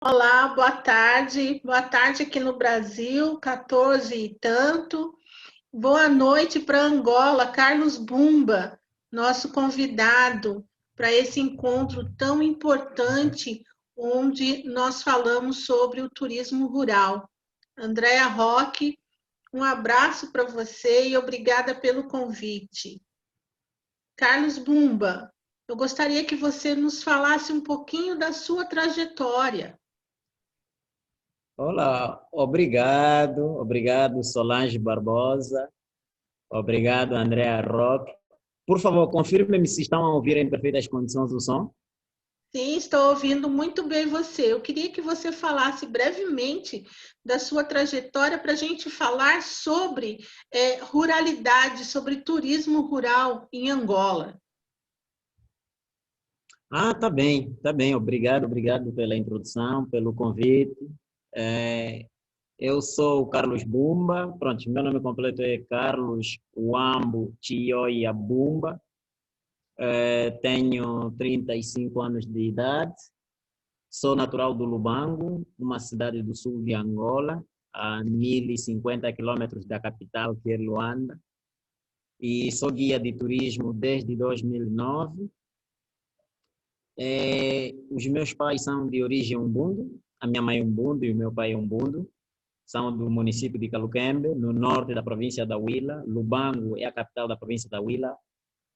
Olá, boa tarde. Boa tarde aqui no Brasil, 14 e tanto. Boa noite para Angola, Carlos Bumba, nosso convidado para esse encontro tão importante, onde nós falamos sobre o turismo rural. Andréa Roque, um abraço para você e obrigada pelo convite. Carlos Bumba, eu gostaria que você nos falasse um pouquinho da sua trajetória. Olá, obrigado Solange Barbosa, obrigado Andrea Roque. Por favor, confirme-me se estão a ouvir em perfeitas condições o som. Sim, estou ouvindo muito bem você. Eu queria que você falasse brevemente da sua trajetória para a gente falar sobre ruralidade, sobre turismo rural em Angola. Tá bem, obrigado pela introdução, pelo convite. É, eu sou o Carlos Bumba, pronto, meu nome completo é Carlos Wambo Chioia Bumba. Tenho 35 anos de idade. Sou natural do Lubango, uma cidade do sul de Angola, a 1.050 quilômetros da capital, que é Luanda. E sou guia de turismo desde 2009. Os meus pais são de origem umbundo, a minha mãe é umbundo e o meu pai é umbundo. São do município de Caluquembe, no norte da província da Huila. Lubango é a capital da província da Huila.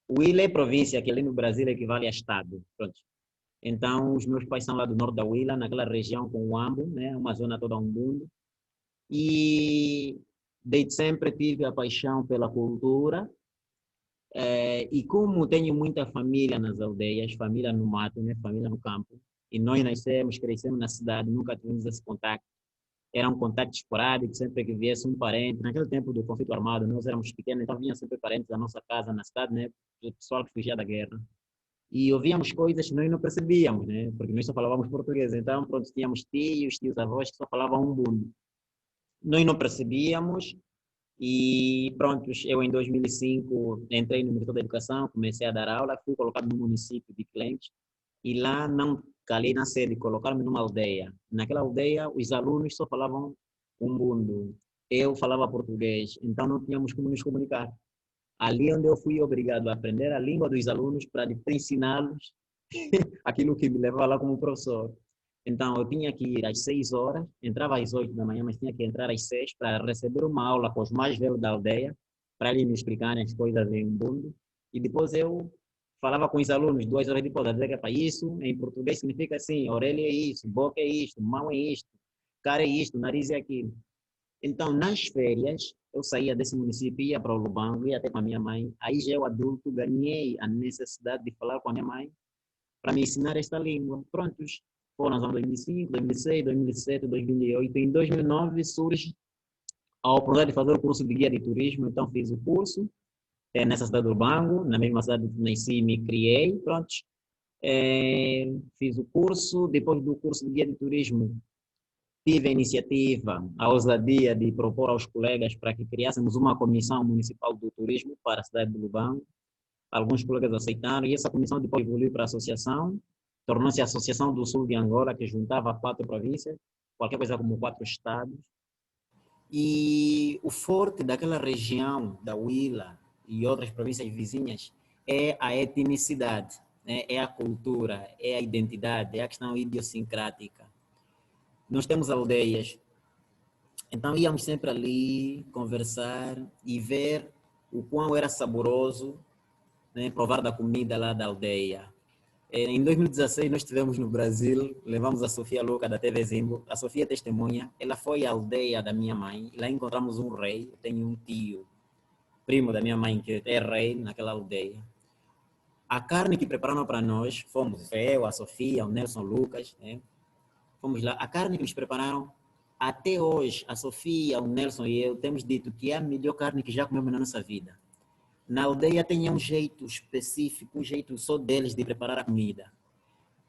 Huila é província, que ali no Brasil equivale a estado. Pronto. Então, os meus pais são lá do norte da Huila, naquela região com o Ambo, né? Uma zona toda umbundo. E desde sempre tive a paixão pela cultura. E como tenho muita família nas aldeias, família no mato, né? Família no campo, e nós nascemos, crescemos na cidade, nunca tivemos esse contato. Era um contato esporádico, sempre que viesse um parente. Naquele tempo do conflito armado, nós éramos pequenos, então vinham sempre parentes da nossa casa na cidade, né? O pessoal que fugia da guerra. E ouvíamos coisas que nós não percebíamos, né? Porque nós só falávamos português. Então, pronto, tínhamos tios, avós que só falavam um bundo. Nós não percebíamos. E pronto, eu em 2005 entrei no Ministério da Educação, comecei a dar aula, fui colocado no município de Clentes e lá não calei na sede, colocaram-me numa aldeia. Naquela aldeia, os alunos só falavam umbundo. Eu falava português, então não tínhamos como nos comunicar. Ali onde eu fui obrigado a aprender a língua dos alunos para depois ensiná-los aquilo que me levava lá como professor. Então, eu tinha que ir às 6 horas, entrava às 8 da manhã, mas tinha que entrar às 6 para receber uma aula com os mais velhos da aldeia, para eles me explicarem as coisas em Umbundo. E depois eu falava com os alunos 2 horas depois, a dizer que é para isso, em português significa assim, orelha é isso, boca é isto, mão é isto, cara é isto, nariz é aquilo. Então, nas férias, eu saía desse município, ia para o Lubango, ia até com a minha mãe. Aí, já eu adulto, ganhei a necessidade de falar com a minha mãe para me ensinar esta língua. Prontos, foram os anos 2005, 2006, 2007, 2008. Em 2009 surge a oportunidade de fazer o curso de guia de turismo, então fiz o curso nessa cidade do Lubango, na mesma cidade que nasci e me criei, prontos. Fiz o curso, depois do curso de guia de turismo, tive a iniciativa, a ousadia de propor aos colegas para que criássemos uma comissão municipal do turismo para a cidade de Lubango. Alguns colegas aceitaram e essa comissão depois evoluiu para a associação, tornou-se a Associação do Sul de Angola, que juntava 4 províncias, qualquer coisa como 4 estados. E o forte daquela região, da Huila e outras províncias vizinhas, é a etnicidade, né? É a cultura, é a identidade, é a questão idiosincrática. Nós temos aldeias, então íamos sempre ali conversar e ver o quão era saboroso, né, provar da comida lá da aldeia. Em 2016 nós estivemos no Brasil, levamos a Sofia Luca da TV Zimbo, a Sofia é testemunha, ela foi à aldeia da minha mãe, lá encontramos um rei, eu tenho um tio, primo da minha mãe que é rei naquela aldeia. A carne que prepararam para nós, fomos eu, a Sofia, o Nelson Lucas, né? Fomos lá, a carne que eles prepararam, até hoje, a Sofia, o Nelson e eu temos dito que é a melhor carne que já comemos na nossa vida. Na aldeia tinha um jeito específico, um jeito só deles de preparar a comida.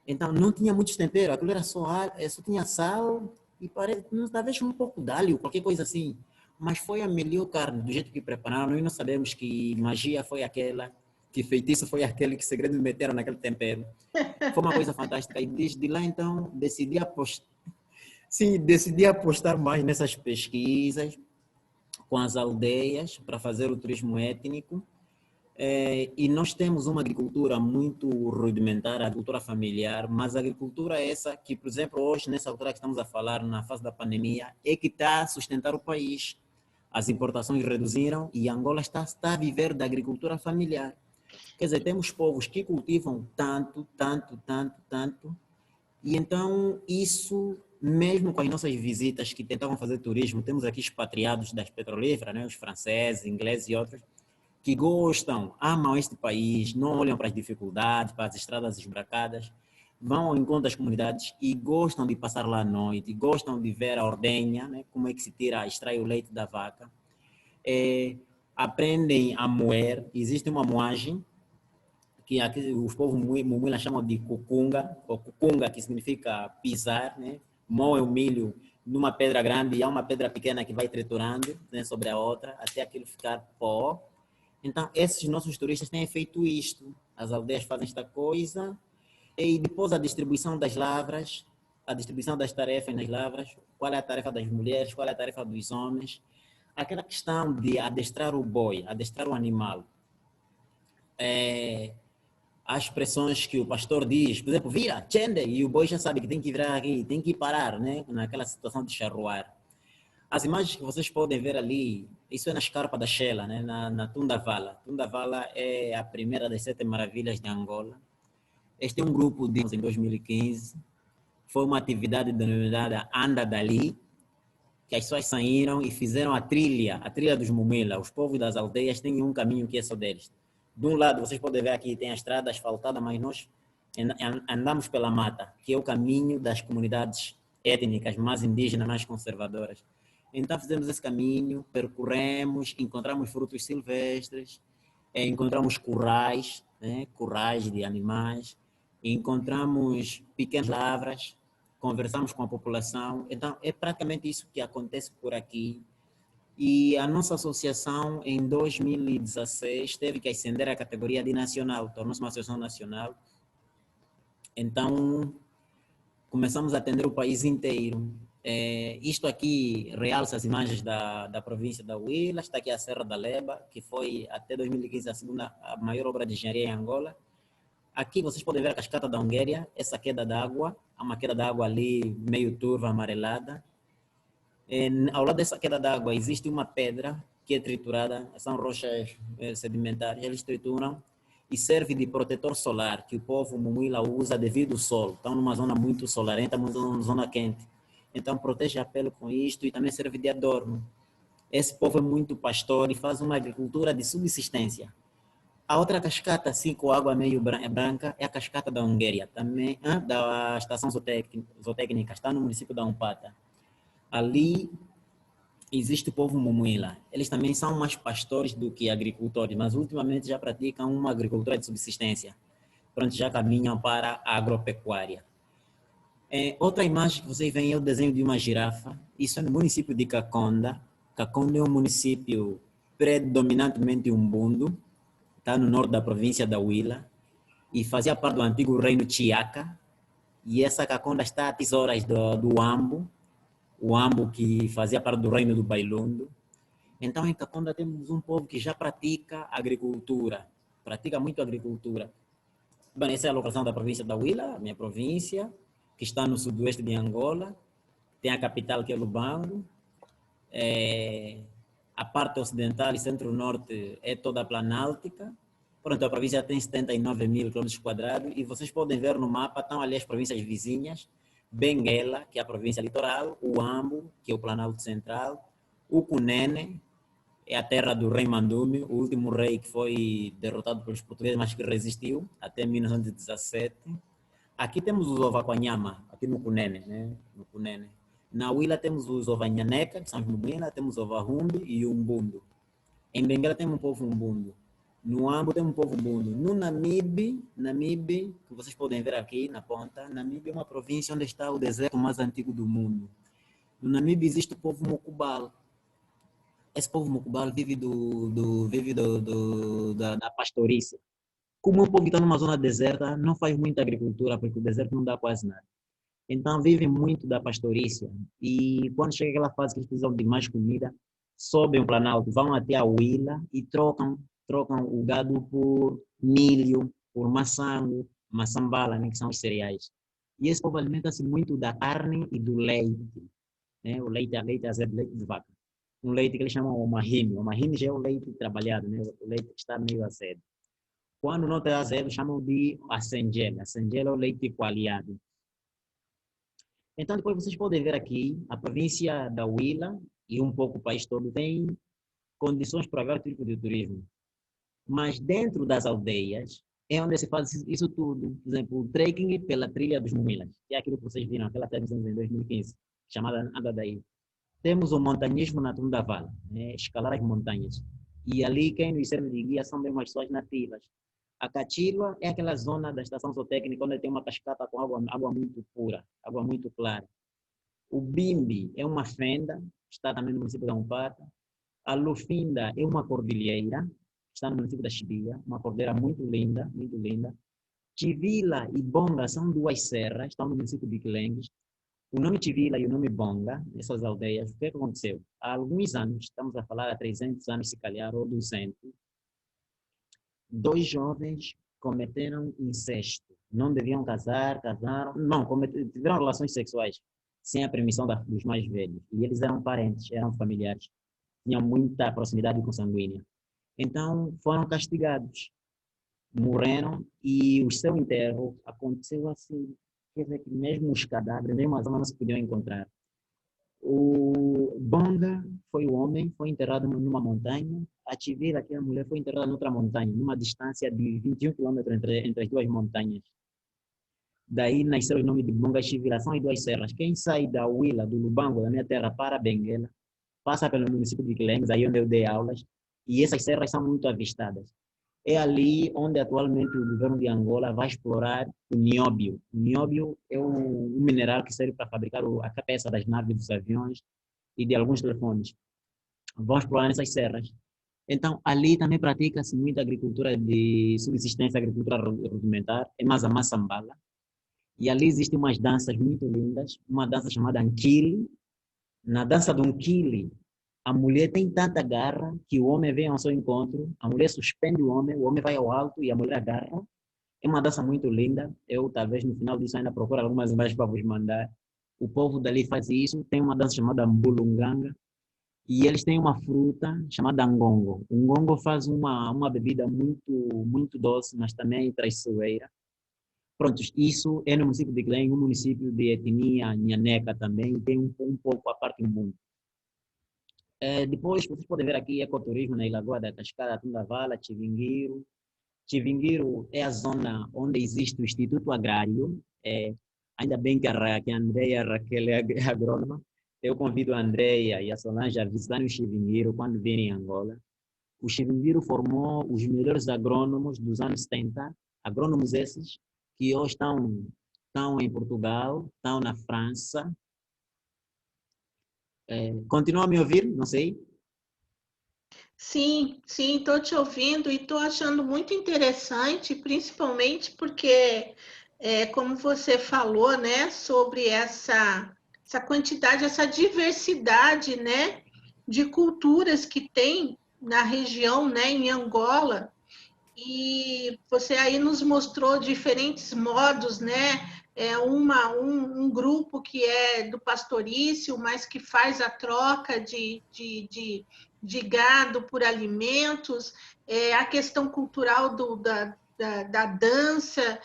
Então não tinha muitos temperos, aquilo era só tinha sal e parece, talvez um pouco de alho, qualquer coisa assim. Mas foi a melhor carne, do jeito que prepararam, e nós sabemos que magia foi aquela que feitiço foi aquele, que segredo me meteram naquele tempero. Foi uma coisa fantástica. E desde lá, então, decidi apostar mais nessas pesquisas com as aldeias para fazer o turismo étnico. E nós temos uma agricultura muito rudimentar, a agricultura familiar, mas a agricultura é essa que, por exemplo, hoje, nessa altura que estamos a falar, na fase da pandemia, é que está a sustentar o país. As importações reduziram e Angola está a viver da agricultura familiar. Quer dizer, temos povos que cultivam tanto, tanto, tanto, tanto, e então isso, mesmo com as nossas visitas que tentavam fazer turismo, temos aqui expatriados das petrolíferas, né, os franceses, ingleses e outros, que gostam, amam este país, não olham para as dificuldades, para as estradas esbracadas, vão ao encontro das comunidades e gostam de passar lá à noite, gostam de ver a ordenha, né, como é que se tira, extrai o leite da vaca, aprendem a moer, existe uma moagem, que aqui os povos mumuila chamam de cucunga, ou cucunga, que significa pisar, né? Moe o milho numa pedra grande e há uma pedra pequena que vai triturando, né, sobre a outra, até aquilo ficar pó. Então, esses nossos turistas têm feito isto. As aldeias fazem esta coisa, e depois a distribuição das lavras, a distribuição das tarefas nas lavras, qual é a tarefa das mulheres, qual é a tarefa dos homens, aquela questão de adestrar o boi, adestrar o animal. Há expressões que o pastor diz, por exemplo, vira, tchende, e o boi já sabe que tem que virar aqui, tem que parar, né? Naquela situação de charruar. As imagens que vocês podem ver ali, isso é na escarpa da Shela, né? Na Tunda Vala. Tunda Vala é a primeira das 7 maravilhas de Angola. Este é um grupo de em 2015. Foi uma atividade denominada Anda Dali, que as pessoas saíram e fizeram a trilha dos Mumila. Os povos das aldeias têm um caminho que é só deles. De um lado, vocês podem ver aqui, tem a estrada asfaltada, mas nós andamos pela mata, que é o caminho das comunidades étnicas mais indígenas, mais conservadoras. Então, fizemos esse caminho, percorremos, encontramos frutos silvestres, encontramos currais, né, currais de animais, encontramos pequenas lavras, conversamos com a população. Então, é praticamente isso que acontece por aqui. E a nossa associação, em 2016, teve que ascender a categoria de nacional, tornou-se uma associação nacional. Então, começamos a atender o país inteiro. Isto aqui realça as imagens da província da Huila, está aqui a Serra da Leba, que foi até 2015 a maior obra de engenharia em Angola. Aqui vocês podem ver a cascata da Onguéria, essa queda d'água, há uma queda d'água ali meio turva, amarelada. Ao lado dessa queda d'água existe uma pedra que é triturada, são rochas sedimentares, eles trituram e serve de protetor solar, que o povo Mumuila usa devido ao sol. Estão numa zona muito solarenta, numa zona quente. Então protege a pele com isto e também serve de adorno. Esse povo é muito pastor e faz uma agricultura de subsistência. A outra cascata, assim, com água meio branca, é a cascata da Onguéria, também da estação zootécnica, está no município da Umpata. Ali existe o povo Mumuila. Eles também são mais pastores do que agricultores, mas ultimamente já praticam uma agricultura de subsistência. Pronto, já caminham para a agropecuária. Outra imagem que vocês veem é o desenho de uma girafa. Isso é no município de Caconda. Caconda é um município predominantemente umbundo, está no norte da província da Huila, e fazia parte do antigo reino Chiaca. E essa Caconda está a tesouras do Ambo, o Ambo que fazia parte do reino do Bailundo. Então, em Caconda temos um povo que já pratica agricultura, pratica muito agricultura. Bem, essa é a locação da província da Huila, minha província, que está no sudoeste de Angola. Tem a capital, que é Lubango. A parte ocidental e centro-norte é toda planáltica. Pronto, a província tem 79 mil km², e vocês podem ver no mapa, estão ali as províncias vizinhas: Benguela, que é a província litoral, o Ambo, que é o Planalto Central, o Cunene, é a terra do rei Mandume, o último rei que foi derrotado pelos portugueses, mas que resistiu até 1917. Aqui temos os Ovaquanhama, aqui no Cunene, né? No Cunene. Na Huila temos os Ovanhaneca, que são os Mubina, temos o Ovahumbi e o Umbundo. Em Benguela temos um povo Umbundo. No Ambo tem um povo Umbundo. No Namibe, que vocês podem ver aqui na ponta, Namibe é uma província onde está o deserto mais antigo do mundo. No Namibe existe o povo Mukubal. Esse povo Mukubal vive da pastoriça. Como o povo que está numa zona deserta, não faz muita agricultura, porque o deserto não dá quase nada. Então, vivem muito da pastorícia. E quando chega aquela fase que eles precisam de mais comida, sobem o Planalto, vão até a Huila e trocam o gado por milho, por maçango, maçambala, né, que são os cereais. E esse povo alimenta-se muito da carne e do leite, né? O leite azedo, leite de vaca. Um leite que eles chamam o mahine. O mahine já é o leite trabalhado, né? O leite que está meio azedo. Quando não está azedo, chamam de acengela. Acengela é o leite coalhado. Então, depois vocês podem ver aqui, a província da Huila e um pouco o país todo tem condições para vários tipos de turismo. Mas dentro das aldeias é onde se faz isso tudo. Por exemplo, o trekking pela trilha dos Mumilas, que é aquilo que vocês viram, aquela televisão em 2015, chamada Anda Daí. Temos o montanhismo na Tunda Vala, né? Escalar as montanhas. E ali quem nos serve de guia são mesmo as pessoas nativas. A Cachilua é aquela zona da estação zootécnica onde tem uma cascata com água muito pura, água muito clara. O Bimbi é uma fenda, está também no município da Umpata. A Lufinda é uma cordilheira, está no município da Chibia, uma cordilheira muito linda, muito linda. Chivila e Bonga são duas serras, estão no município de Quilengues. O nome Chivila e o nome Bonga, essas aldeias, o que aconteceu? Há alguns anos, estamos a falar há 300 anos se calhar, ou 200, dois jovens cometeram incesto. Não deviam casar, casaram, não, tiveram relações sexuais sem a permissão dos mais velhos. E eles eram parentes, eram familiares, tinham muita proximidade consanguínea. Então foram castigados, morreram e o seu enterro aconteceu assim, quer dizer que mesmo os cadáveres, mesmo as almas não se podiam encontrar. O Bonga foi o homem, foi enterrado numa montanha. A Chivila, que é a mulher, foi enterrada noutra montanha, numa distância de 21 quilômetros entre as duas montanhas. Daí nasceu o nome de Bonga e Chivila, são as duas serras. Quem sai da Huila, do Lubango, da minha terra, para Benguela, passa pelo município de Quilengues, aí onde eu dei aulas, e essas serras são muito avistadas. É ali onde atualmente o governo de Angola vai explorar o nióbio. O nióbio é um mineral que serve para fabricar a cabeça das naves dos aviões e de alguns telefones. Vão explorar essas serras. Então, ali também pratica-se muita agricultura de subsistência, agricultura rudimentar, é mais a maçambala. E ali existem umas danças muito lindas, uma dança chamada Anquile. Na dança do Anquile, a mulher tem tanta garra que o homem vem ao seu encontro, a mulher suspende o homem vai ao alto e a mulher agarra. É uma dança muito linda. Eu, talvez, no final disso ainda procuro algumas imagens para vos mandar. O povo dali faz isso. Tem uma dança chamada Mbulunganga e eles têm uma fruta chamada ngongo. O ngongo faz uma bebida muito doce, mas também traiçoeira. Pronto, isso é no município de Glen, um município de etnia nhaneca também, tem um pouco a parte do mundo. Depois, vocês podem ver aqui ecoturismo na Lagoa da Cascada, Tunda Vala, Chivinguiro. Chivinguiro é a zona onde existe o Instituto Agrário. Ainda bem que a Andréia Raquel é agrônoma. Eu convido a Andréia e a Solange a visitarem o Chivinguiro quando virem em Angola. O Chivinguiro formou os melhores agrônomos dos anos 70, agrônomos esses que hoje estão em Portugal, estão na França. Continua a me ouvir? Não sei. Sim, sim, estou te ouvindo e estou achando muito interessante, principalmente porque, como você falou, né, sobre essa quantidade, essa diversidade, né, de culturas que tem na região, né, em Angola, e você aí nos mostrou diferentes modos, né? Um grupo que é do pastorício, mas que faz a troca de gado por alimentos, a questão cultural da dança,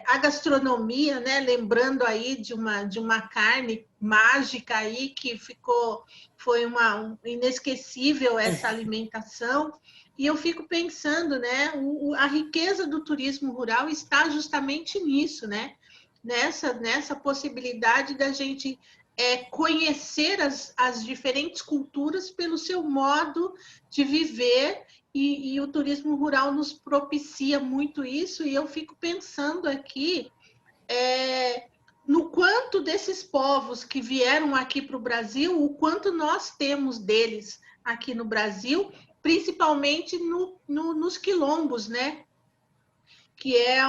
a gastronomia, né? Lembrando aí de uma carne mágica aí que foi inesquecível essa alimentação. E eu fico pensando, né, a riqueza do turismo rural está justamente nisso, né? Nessa possibilidade da gente conhecer as diferentes culturas pelo seu modo de viver, e o turismo rural nos propicia muito isso, e eu fico pensando aqui no quanto desses povos que vieram aqui para o Brasil, o quanto nós temos deles aqui no Brasil, principalmente nos quilombos, né? que é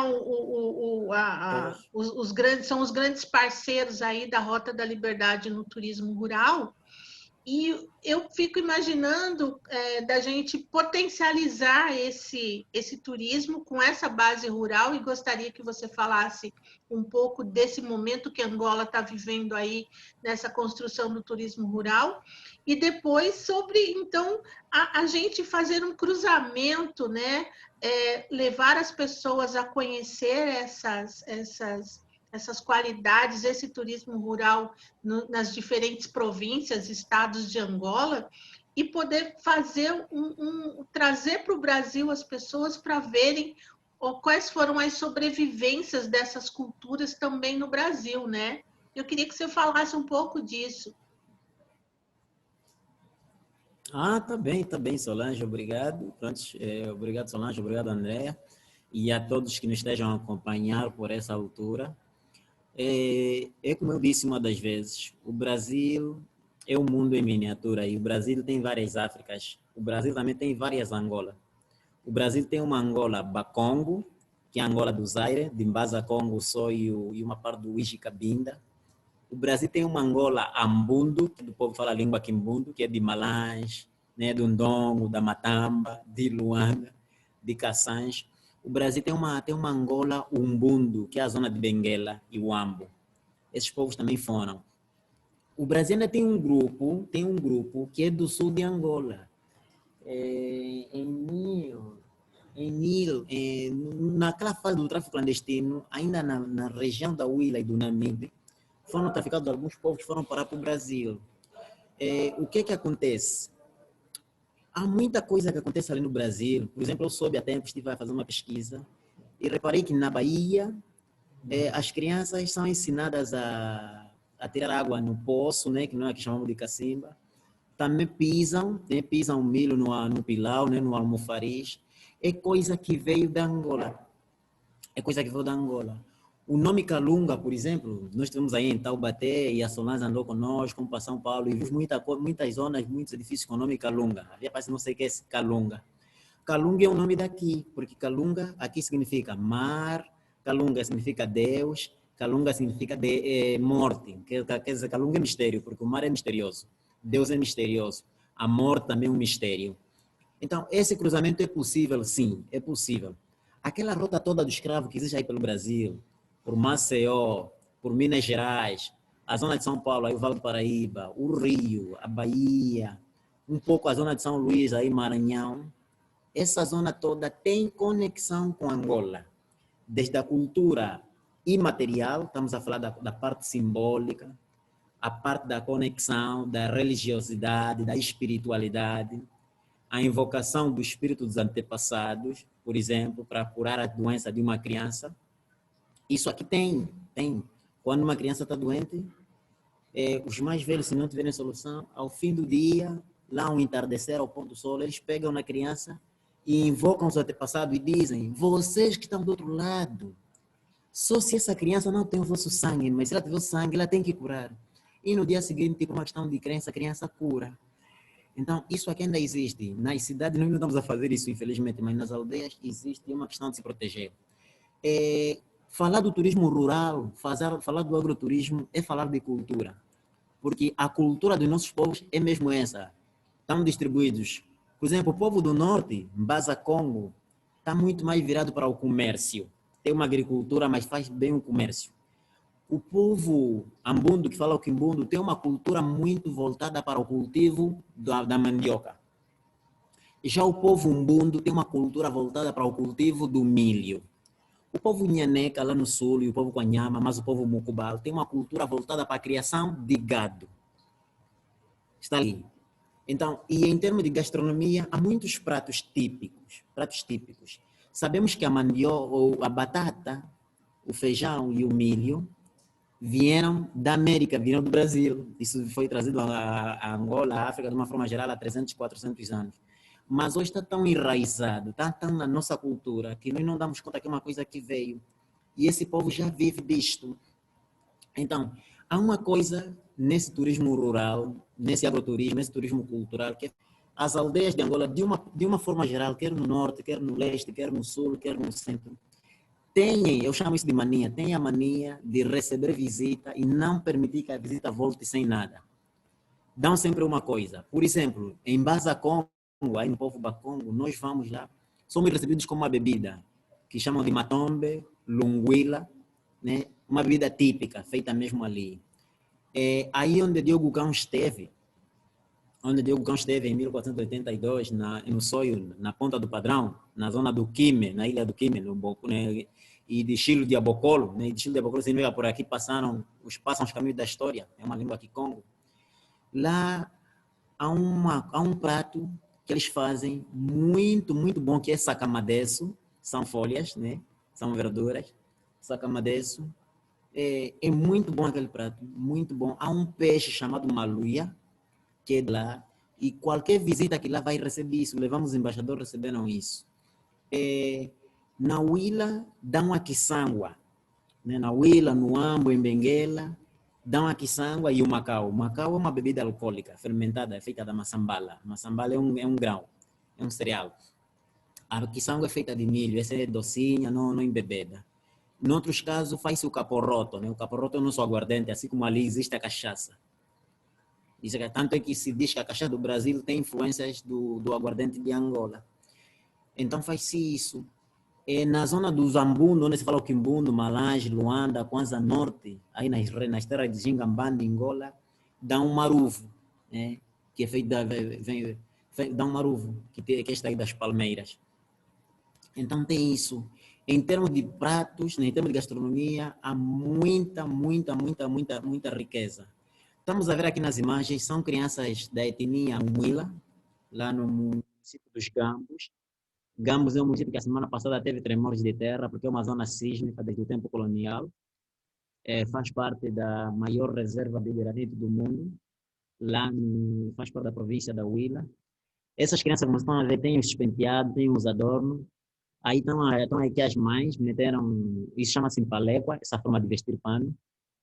os grandes, são os grandes parceiros aí da Rota da Liberdade no turismo rural. E eu fico imaginando da gente potencializar esse turismo com essa base rural, e gostaria que você falasse um pouco desse momento que Angola está vivendo aí nessa construção do turismo rural, e depois sobre, então, a gente fazer um cruzamento, né? Levar as pessoas a conhecer essas qualidades, esse turismo rural nas diferentes províncias, estados de Angola, e poder fazer trazer para o Brasil as pessoas para verem quais foram as sobrevivências dessas culturas também no Brasil, né? Eu queria que você falasse um pouco disso. Tá bem, Solange, obrigado. Pronto, obrigado, Solange, obrigado, Andréa, e a todos que nos estejam a acompanhar por essa altura. Como eu disse uma das vezes, o Brasil é um mundo em miniatura, e o Brasil tem várias Áfricas. O Brasil também tem várias Angola. O Brasil tem uma Angola Bakongo, que é a Angola do Zaire, de Mbaza Congo, Soio e uma parte do Ixicabinda. O Brasil tem uma Angola Ambundo, que o povo fala a língua Quimbundo, que é de Malange, né, do Ndongo, da Matamba, de Luanda, de Cassange. O Brasil tem uma Angola Umbundo, que é a zona de Benguela e Uambo. Esses povos também foram. O Brasil ainda tem um grupo que é do sul de Angola. Naquela fase do tráfico clandestino, ainda na região da Huila e do Namibe, foram traficados alguns povos que foram parar para o Brasil. O que acontece? Há muita coisa que acontece ali no Brasil. Por exemplo, eu soube até que estive a fazer uma pesquisa e reparei que na Bahia as crianças são ensinadas a tirar água no poço, né, que não é que chamamos de cacimba. Também pisam milho no pilau, né, no almofariz. É coisa que veio da Angola. O nome Calunga, por exemplo, nós estivemos aí em Taubaté e a Solange andou conosco, para São Paulo, e vimos muitas zonas, muitos edifícios com o nome Calunga. Havia parece não sei o que é esse Calunga. Calunga é o nome daqui, porque Calunga aqui significa mar, Calunga significa Deus, Calunga significa morte. Quer dizer, Calunga é mistério, porque o mar é misterioso, Deus é misterioso, a morte também é um mistério. Então, esse cruzamento é possível, sim, é possível. Aquela rota toda do escravo que existe aí pelo Brasil, por Maceió, por Minas Gerais, a zona de São Paulo, aí o Vale do Paraíba, o Rio, a Bahia, um pouco a zona de São Luís, aí Maranhão, essa zona toda tem conexão com Angola, desde a cultura imaterial, estamos a falar da parte simbólica, a parte da conexão, da religiosidade, da espiritualidade, a invocação do espírito dos antepassados, por exemplo, para curar a doença de uma criança. Isso aqui tem. Quando uma criança está doente, os mais velhos, se não tiverem solução, ao fim do dia, lá ao entardecer, ao pôr do sol, eles pegam na criança e invocam os antepassados e dizem: vocês que estão do outro lado, só se essa criança não tem o vosso sangue, mas se ela tiver o sangue, ela tem que curar. E no dia seguinte, por uma questão de crença, a criança cura. Então, isso aqui ainda existe. Nas cidades, nós não estamos a fazer isso, infelizmente, mas nas aldeias existe uma questão de se proteger. Falar do turismo rural, falar do agroturismo é falar de cultura, porque a cultura dos nossos povos é mesmo essa. Estão distribuídos. Por exemplo, o povo do norte, Mbaza Congo, está muito mais virado para o comércio. Tem uma agricultura, mas faz bem o comércio. O povo Ambundo, que fala o Quimbundo, tem uma cultura muito voltada para o cultivo da mandioca. E já o povo Umbundo tem uma cultura voltada para o cultivo do milho. O povo Nhaneca, lá no sul, e o povo Quanhama, mas o povo Mucubal, tem uma cultura voltada para a criação de gado. Está ali. Então, e em termos de gastronomia, há muitos pratos típicos. Sabemos que a mandioca, ou a batata, o feijão e o milho vieram da América, vieram do Brasil. Isso foi trazido a Angola, a África, de uma forma geral, há 300, 400 anos. Mas hoje está tão enraizado, está tão na nossa cultura, que nós não damos conta que é uma coisa que veio. E esse povo já vive disto. Então, há uma coisa nesse turismo rural, nesse agroturismo, nesse turismo cultural, que as aldeias de Angola, de uma forma geral, quer no norte, quer no leste, quer no sul, quer no centro, têm, eu chamo isso de mania, têm a mania de receber visita e não permitir que a visita volte sem nada. Dão sempre uma coisa. Por exemplo, em Baza Congo, aí no povo Bakongo, nós vamos lá, somos recebidos com uma bebida que chamam de matombe, lunguila, né? Uma bebida típica, feita mesmo ali. Aí onde Diogo Cão esteve, em 1482, no Soio, na Ponta do Padrão, na zona do Quime, na ilha do Quime, né? E de Chilo de Abocolo, né? De Chilo de Abocolo, significa por aqui passam os caminhos da história, é uma língua Kikongo. Lá há um prato que eles fazem muito, muito bom, que é sacamadeço, são folhas, né? São verduras, sacamadeço. É muito bom aquele prato, muito bom. Há um peixe chamado maluia, que é de lá, e qualquer visita que lá vai receber isso, levamos embaixadores, receberam isso. Na Huila, dão a quiçangua, né? Na Huila, no Ambo, em Benguela, dão a quiçangua e o macau. O macau é uma bebida alcoólica, fermentada, feita da maçambala. A maçambala é um grão, é um cereal. A quiçangua é feita de milho, essa é docinha, não embebeda. Em outros casos, faz-se o caporroto, né? O caporroto é o nosso aguardente, assim como ali existe a cachaça. Tanto é que se diz que a cachaça do Brasil tem influências do aguardente de Angola. Então faz-se isso. Na zona do Zambundo, onde se fala o Quimbundo, Malange, Luanda, Kwanza Norte, aí nas terras de Jingambande, Angola, dá um maruvo, né? Que é feito dá um maruvo, que é extraído das palmeiras. Então tem isso. Em termos de pratos, né, em termos de gastronomia, há muita riqueza. Estamos a ver aqui nas imagens, são crianças da etnia Humila, lá no município dos Gambos. Gambos é um município que a semana passada teve tremores de terra, porque é uma zona sísmica desde o tempo colonial. Faz parte da maior reserva de granito do mundo. Faz parte da província da Huila. Essas crianças, como estão a ver, têm os penteados, têm os adornos. Aí estão aqui as mães, meteram, isso chama-se paléqua, essa forma de vestir pano.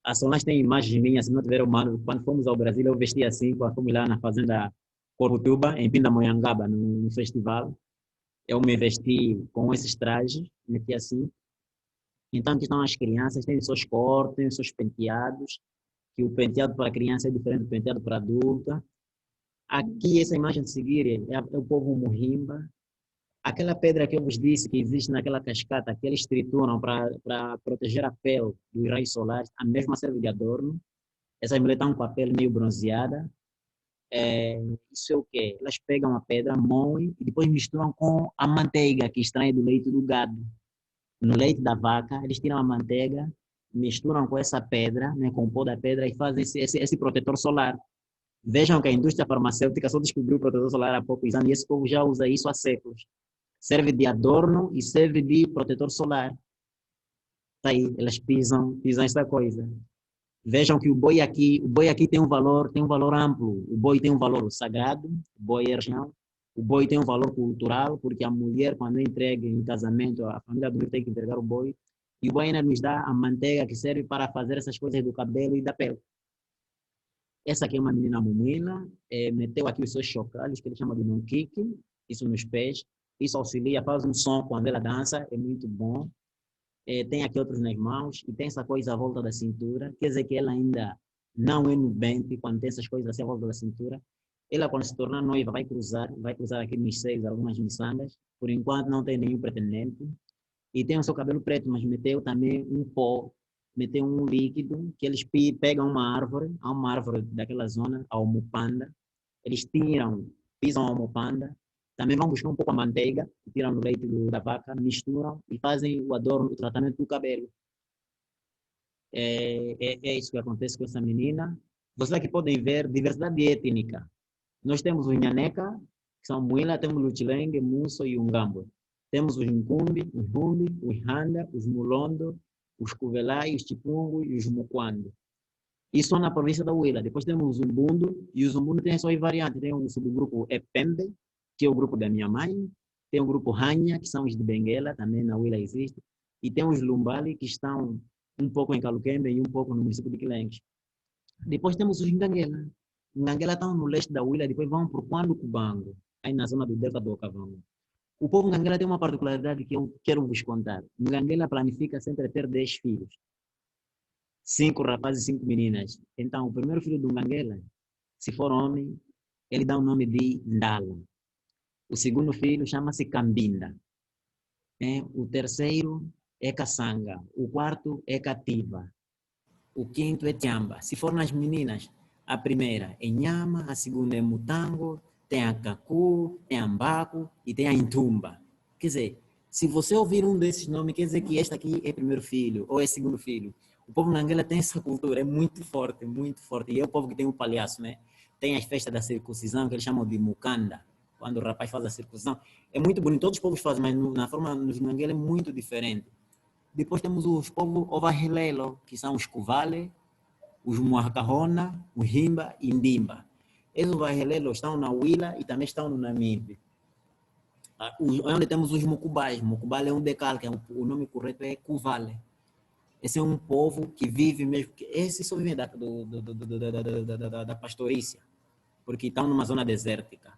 A Solange tem imagens minhas, se não tiveram mano, quando fomos ao Brasil, eu vesti assim, quando fomos lá na fazenda Corutuba, em Pindamonhangaba, no festival. Eu me vesti com esses trajes, meti assim. Então, aqui estão as crianças, têm os seus cortes, têm os seus penteados, que o penteado para criança é diferente do penteado para adulta. Aqui, essa imagem de seguir é o povo Muhimba. Aquela pedra que eu vos disse que existe naquela cascata que eles trituram para proteger a pele dos raios solares, a mesma serve de adorno. Essas mulheres estão com a pele meio bronzeada. Isso é o quê? Elas pegam a pedra, moem e depois misturam com a manteiga que extrai do leite do gado. No leite da vaca, eles tiram a manteiga, misturam com essa pedra, né, com o pó da pedra e fazem esse protetor solar. Vejam que a indústria farmacêutica só descobriu o protetor solar há poucos anos e esse povo já usa isso há séculos. Serve de adorno e serve de protetor solar. Tá aí, elas pisam essa coisa. Vejam que o boi aqui tem um valor amplo. O boi tem um valor sagrado, o boi é religião. O boi tem um valor cultural, porque a mulher, quando entrega em casamento, a família do boi tem que entregar o boi. E o boi ainda nos dá a manteiga que serve para fazer essas coisas do cabelo e da pele. Essa aqui é uma menina mumila, meteu aqui os seus chocalhos, que ele chama de non-kick, isso nos pés. Isso auxilia, faz um som quando ela dança, é muito bom. Tem aqui outros nas mãos e tem essa coisa à volta da cintura. Quer dizer que ela ainda não é nubente quando tem essas coisas assim à volta da cintura. Ela, quando se tornar noiva, vai cruzar aqui nos seios algumas miçangas. Por enquanto, não tem nenhum pretendente. E tem o seu cabelo preto, mas meteu também um pó, meteu um líquido que eles pegam há uma árvore daquela zona, a Omupanda. Eles pisam a Omupanda. Também vão buscar um pouco a manteiga, tiram o leite da vaca, misturam e fazem o adorno, o tratamento do cabelo. É isso que acontece com essa menina. Vocês aqui podem ver diversidade étnica. Nós temos os Nhaneca, que são Muila, temos os Luchilengue, Musso e Ungambo. Temos os Nkumbi, os Humbi, os Handa, os Mulondo, os Kuvelai, os Chipungu e os Mukwando. Isso na província da Huila. Depois temos o Zumbundo, e o Zumbundo tem as suas variantes. Tem um subgrupo Epembe, que é o grupo da minha mãe. Tem o grupo Hanha, que são os de Benguela, também na Huila existe. E tem os Lumbali, que estão um pouco em Caluquembe e um pouco no município de Quilengues. Depois temos os Nganguela. Nganguela estão no leste da Huila, depois vão para o Quando Cubango, aí na zona do Delta do Okavango. O povo Nganguela tem uma particularidade que eu quero vos contar. Nganguela planifica sempre ter 10 filhos. 5 rapazes e 5 meninas. Então, o primeiro filho do Nganguela, se for homem, ele dá o nome de Ndala. O segundo filho chama-se Cambinda. O terceiro é Caçanga. O quarto é Cativa. O quinto é Tiamba. Se for nas meninas, a primeira é Nhama, a segunda é Mutango, tem a Cacu, tem a Ambaco e tem a Intumba. Quer dizer, se você ouvir um desses nomes, quer dizer que este aqui é primeiro filho ou é segundo filho. O povo Nganguela tem essa cultura, é muito forte, muito forte. E é o povo que tem o palhaço, né? Tem as festas da circuncisão, que eles chamam de Mukanda, quando o rapaz faz a circuncisão. É muito bonito, todos os povos fazem, mas na forma dos Nganguela é muito diferente. Depois temos os povos Ovahilelo, que são os Kuvale, os Muarcahona, os Himba e Ndimba. Esses Ovahilelo estão na Huila e também estão no Namibe. Onde temos os Mucubais. Mucubal é um decalque, o nome correto é Kuvale. Esse é um povo que vive mesmo, esses só vivem da pastorícia, porque estão numa zona desértica.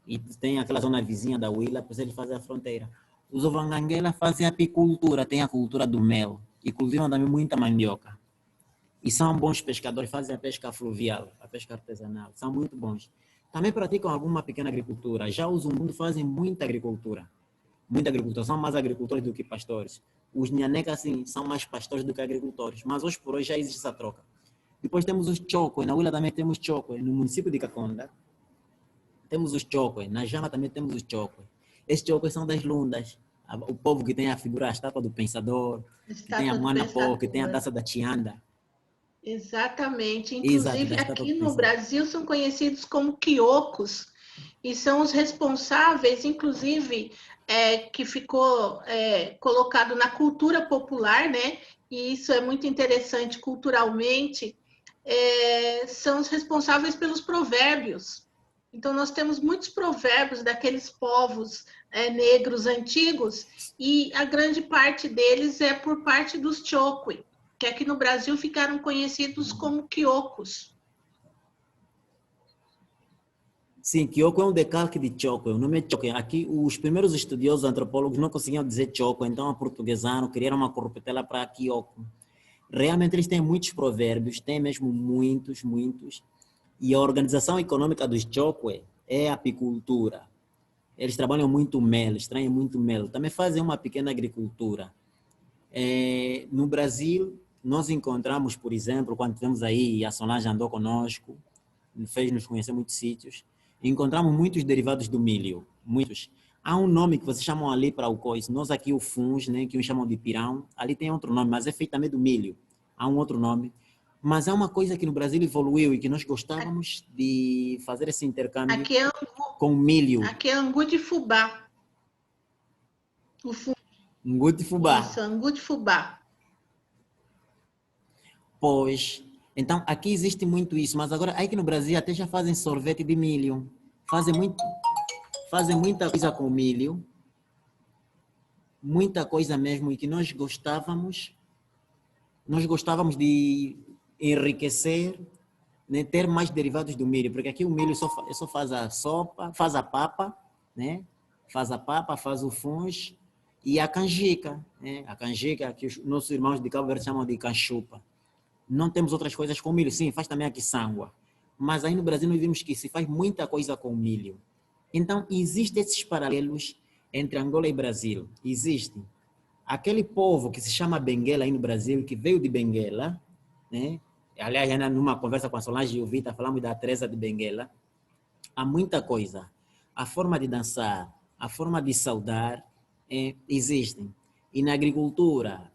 E tem aquela zona vizinha da Huila, por isso eles fazem a fronteira. Os Ovanganguela fazem apicultura, tem a cultura do mel, e cultivam também muita mandioca. E são bons pescadores, fazem a pesca fluvial, a pesca artesanal, são muito bons. Também praticam alguma pequena agricultura. Já os Umbundo fazem muita agricultura, são mais agricultores do que pastores. Os Nhanecas, sim, são mais pastores do que agricultores, mas hoje por hoje já existe essa troca. Depois temos os Chocoi, na Huila também temos Chocoi, no município de Caconda, temos os Chocoi, na Jama também temos os Chocoi. Esses Chocoi são das Lundas, o povo que tem a figura, a estátua do Pensador, que tem a Manapó, que tem a taça da Tianda. Exatamente. Exato, Inclusive, da estátua do aqui no Pensador. Brasil são conhecidos como quiocos e são os responsáveis, inclusive, que ficou colocado na cultura popular, né? E isso é muito interessante culturalmente, são os responsáveis pelos provérbios. Então, nós temos muitos provérbios daqueles povos negros antigos e a grande parte deles é por parte dos Chokwe, que aqui no Brasil ficaram conhecidos como quiocos. Sim, Kyoko é um decalque de Choco, o nome é Choco. Aqui, os primeiros estudiosos antropólogos não conseguiam dizer Choco, então aportuguesaram, criaram uma corruptela para Kyoko. Realmente eles têm muitos provérbios, têm mesmo muitos, muitos. E a organização econômica dos Chokwe é a apicultura. Eles trabalham muito mel, extraem muito mel. Também fazem uma pequena agricultura. No Brasil, nós encontramos, por exemplo, quando tivemos aí, a Solange andou conosco, fez-nos conhecer muitos sítios, encontramos muitos derivados do milho, muitos. Há um nome que vocês chamam ali para o coice, nós aqui o funs, né, que uns chamam de pirão, ali tem outro nome, mas é feito também do milho. Há um outro nome. Mas é uma coisa que no Brasil evoluiu e que nós gostávamos de fazer esse intercâmbio com milho. Aqui é angu de fubá. Angu de fubá. Isso, angu de fubá. Pois, então aqui existe muito isso, mas agora aqui no Brasil até já fazem sorvete de milho. Fazem muita coisa com milho. Muita coisa mesmo, e que nós gostávamos de enriquecer, né, ter mais derivados do milho, porque aqui o milho só faz a sopa, faz a papa, né? Faz a papa, faz o funs e a canjica, né? A canjica que os nossos irmãos de Cabo Verde chamam de canchupa. Não temos outras coisas com milho, sim, faz também a quiçangua. Mas aí no Brasil nós vimos que se faz muita coisa com milho. Então, existem esses paralelos entre Angola e Brasil. Existe aquele povo que se chama Benguela aí no Brasil, que veio de Benguela, né? Aliás, numa conversa com a Solange e o Vita, falamos da Teresa de Benguela. Há muita coisa. A forma de dançar, a forma de saudar, existem. E na agricultura,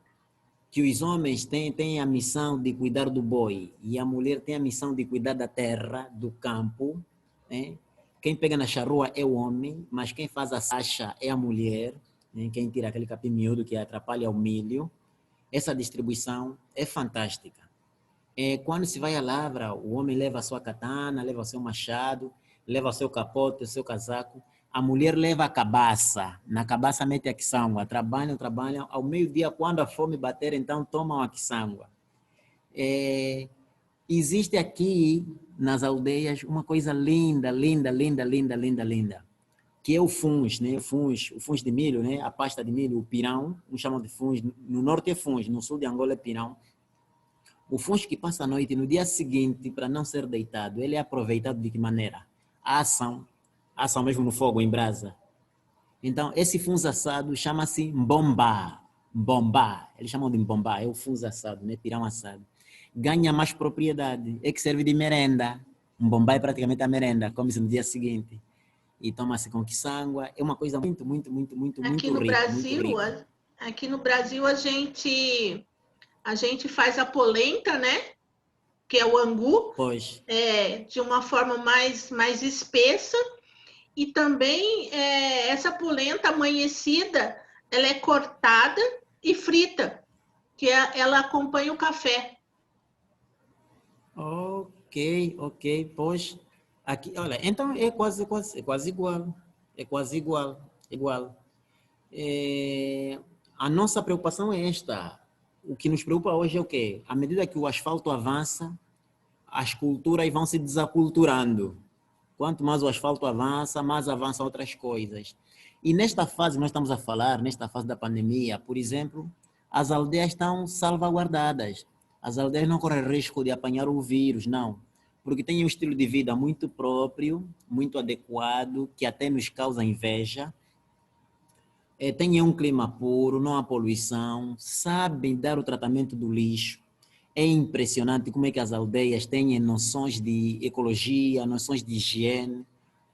que os homens têm a missão de cuidar do boi e a mulher tem a missão de cuidar da terra, do campo, né? Quem pega na charrua é o homem, mas quem faz a sacha é a mulher, né? Quem tira aquele capim miúdo que atrapalha o milho. Essa distribuição é fantástica. Quando se vai à lavra, o homem leva a sua katana, leva o seu machado, leva o seu capote, o seu casaco. A mulher leva a cabaça. Na cabaça mete a quiçangua. Trabalham. Ao meio-dia, quando a fome bater, então tomam a quiçangua. Existe aqui, nas aldeias, uma coisa linda, linda, linda, linda, linda, linda. que é o funs, né? O funs de milho, né? A pasta de milho, o pirão, uns chamam de funs. No norte é funs, no sul de Angola é pirão. O funs que passa a noite, no dia seguinte, para não ser deitado, ele é aproveitado de que maneira? A ação mesmo no fogo, em brasa. Então, esse funs assado chama-se mbombá. Mbombá, eles chamam de mbombá, é o funs assado, né? Pirão assado. Ganha mais propriedade, é que serve de merenda. Mbombá é praticamente a merenda, come-se no dia seguinte. E toma-se com quiçangua. É uma coisa muito, muito, muito, muito, Aqui muito no rica, muito Brasil, rica. aqui no Brasil a gente faz a polenta, né? Que é o angu, Pois, de uma forma mais espessa. E também essa polenta amanhecida, ela é cortada e frita, que ela acompanha o café. ok, ok, pois, aqui, olha, então é quase igual, é quase igual, igual. É, a nossa preocupação é esta, o que nos preocupa hoje é o quê? À medida que o asfalto avança, as culturas vão se desaculturando. Quanto mais o asfalto avança, mais avançam outras coisas. E nesta fase, nós estamos a falar, nesta fase da pandemia, por exemplo, as aldeias estão salvaguardadas. As aldeias não correm risco de apanhar o vírus, não. Porque têm um estilo de vida muito próprio, muito adequado, que até nos causa inveja. Têm um clima puro, não há poluição, sabem dar o tratamento do lixo. É impressionante como é que as aldeias têm noções de ecologia, noções de higiene.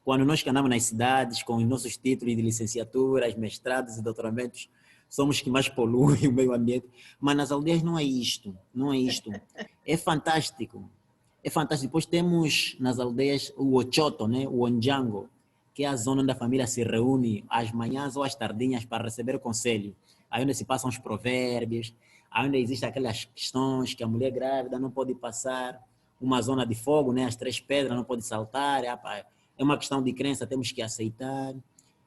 Quando nós que andamos nas cidades com os nossos títulos de licenciaturas, mestrados e doutoramentos, somos os que mais poluem o meio ambiente. Mas nas aldeias não é isto, não é isto. É fantástico. É fantástico. Depois temos nas aldeias o Ochoto, né? O Onjango, que é a zona onde a família se reúne às manhãs ou às tardinhas para receber o conselho. Aí onde se passam os provérbios, aí onde existem aquelas questões que a mulher grávida não pode passar uma zona de fogo, né? As três pedras não pode saltar. É uma questão de crença, temos que aceitar.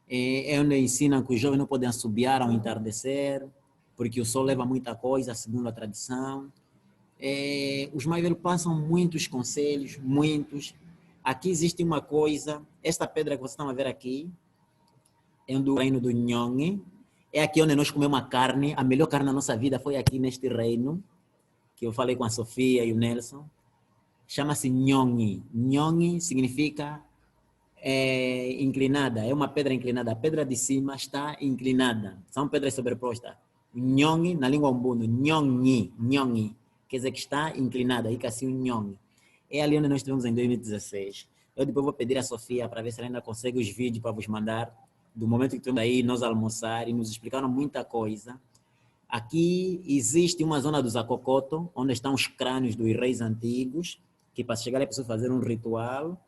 É onde ensinam que os jovens não podem assobiar ao entardecer, porque o sol leva muita coisa, segundo a tradição. Os mais velhos passam muitos conselhos, muitos. Aqui existe uma coisa, esta pedra que vocês estão a ver aqui, é do reino do Nhongue, é aqui onde nós comemos a carne, a melhor carne da nossa vida foi aqui neste reino, que eu falei com a Sofia e o Nelson, chama-se Nhongue. Nhongue significa inclinada, é uma pedra inclinada, a pedra de cima está inclinada, são pedras sobrepostas. Nhongue, na língua umbundo, Nhongue, quer dizer que está inclinada, aí que assim o Nhongue. É ali onde nós estivemos em 2016. Eu depois vou pedir à Sofia para ver se ela ainda consegue os vídeos para vos mandar, do momento que estamos aí, nós almoçar, e nos explicaram muita coisa. Aqui existe uma zona do Zacocoto, onde estão os crânios dos reis antigos, que para chegar é preciso fazer um ritual.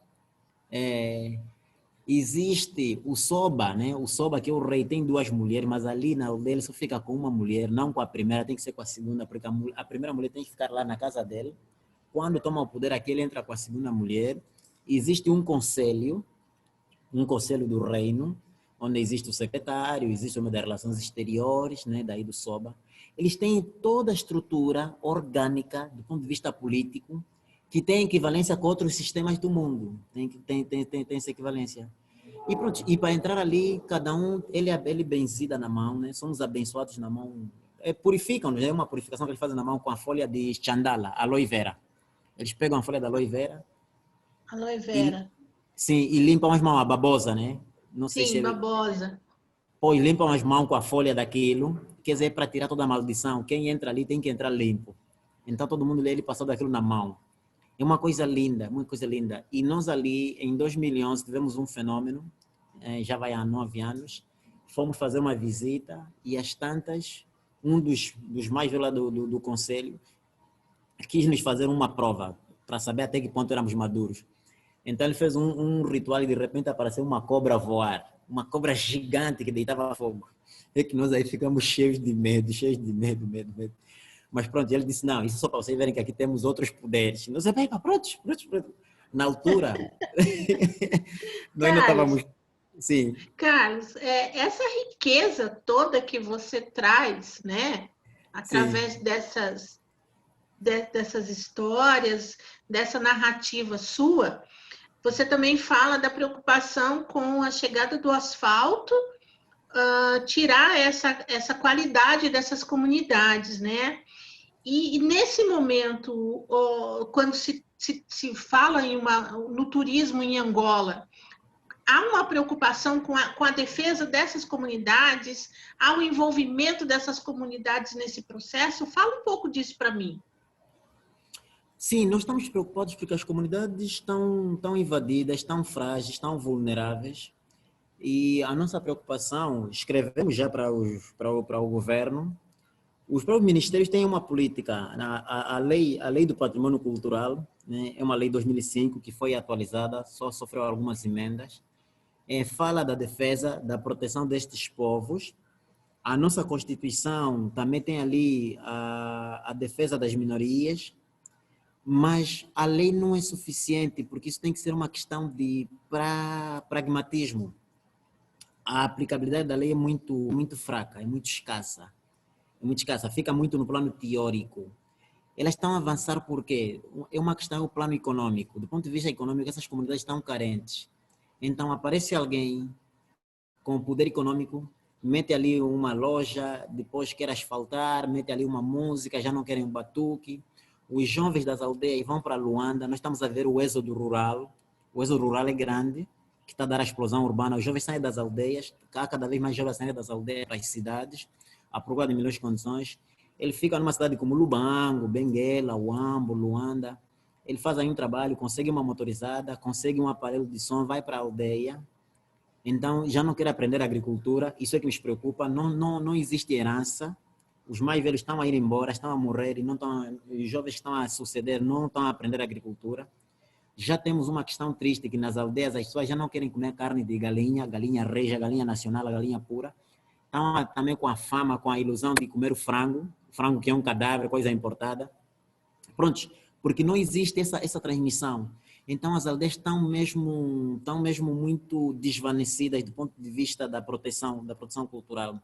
Existe o Soba, né? O Soba, que é o rei, tem duas mulheres, mas ali na aldeia ele só fica com uma mulher, não com a primeira, tem que ser com a segunda, porque a primeira mulher tem que ficar lá na casa dele. Quando toma o poder aqui, ele entra com a segunda mulher. Existe um conselho do reino, onde existe o secretário, existe o homem das relações exteriores, né, daí do SOBA. Eles têm toda a estrutura orgânica, do ponto de vista político, que tem equivalência com outros sistemas do mundo. Tem essa equivalência. E pronto, e para entrar ali, cada um, ele benzida na mão, né? Somos abençoados na mão. Purificam-nos, é uma purificação que eles fazem na mão com a folha de chandala, aloe vera. Eles pegam a folha da aloe vera Aloe e, vera. sim, e limpam as mãos, a babosa, né? Não sei se Sim, é, babosa. pois limpam as mãos com a folha daquilo, quer dizer, para tirar toda a maldição. Quem entra ali tem que entrar limpo. Então todo mundo ele passou daquilo na mão. É uma coisa linda, uma coisa linda. E nós ali, em 2011, tivemos um fenômeno, já vai há 9 anos, fomos fazer uma visita e às tantas, um dos mais velhos do conselho quis nos fazer uma prova para saber até que ponto éramos maduros. Então ele fez um ritual e de repente apareceu uma cobra a voar, uma cobra gigante que deitava fogo. É que nós aí ficamos cheios de medo, medo. Mas pronto, ele disse, não, isso é só para vocês verem que aqui temos outros poderes. Nós, prontos. Na altura, nós não Carlos, estávamos, sim, Carlos, essa riqueza toda que você traz, né, sim, através dessas histórias, dessa narrativa sua, Você também fala da preocupação com a chegada do asfalto, tirar essa qualidade dessas comunidades, né? E nesse momento, quando se fala no turismo em Angola, há uma preocupação com a defesa dessas comunidades, há o envolvimento dessas comunidades nesse processo? Fala um pouco disso para mim. Sim, nós estamos preocupados porque as comunidades estão invadidas, estão frágeis, estão vulneráveis. E a nossa preocupação, escrevemos já para o governo. Os próprios ministérios têm uma política. A lei do patrimônio cultural, né, é uma lei de 2005 que foi atualizada, só sofreu algumas emendas. Fala da defesa, da proteção destes povos. A nossa Constituição também tem ali a defesa das minorias, mas a lei não é suficiente, porque isso tem que ser uma questão de pragmatismo. A aplicabilidade da lei é muito fraca, é muito escassa. É muito escassa, fica muito no plano teórico. Elas estão a avançar porque é uma questão do plano econômico. Do ponto de vista econômico, essas comunidades estão carentes. Então, aparece alguém com poder econômico, mete ali uma loja, depois quer asfaltar, mete ali uma música, já não querem um batuque. Os jovens das aldeias vão para Luanda, nós estamos a ver o êxodo rural. O êxodo rural é grande, que está a dar a explosão urbana. Os jovens saem das aldeias, há cada vez mais jovens saindo das aldeias para as cidades, à procura de melhores condições. Ele fica numa cidade como Lubango, Benguela, Uambo, Luanda. Ele faz aí um trabalho, consegue uma motorizada, consegue um aparelho de som, vai para a aldeia. Então, já não quer aprender agricultura, isso é que nos preocupa. Não existe herança. Os mais velhos estão a ir embora, estão a morrer, os jovens estão a suceder, não estão a aprender agricultura. Já temos uma questão triste, que nas aldeias as pessoas já não querem comer carne de galinha, galinha reja, galinha nacional, galinha pura. Estão também com a fama, com a ilusão de comer o frango que é um cadáver, coisa importada. Pronto, porque não existe essa transmissão. Então as aldeias estão mesmo muito desvanecidas do ponto de vista da proteção cultural.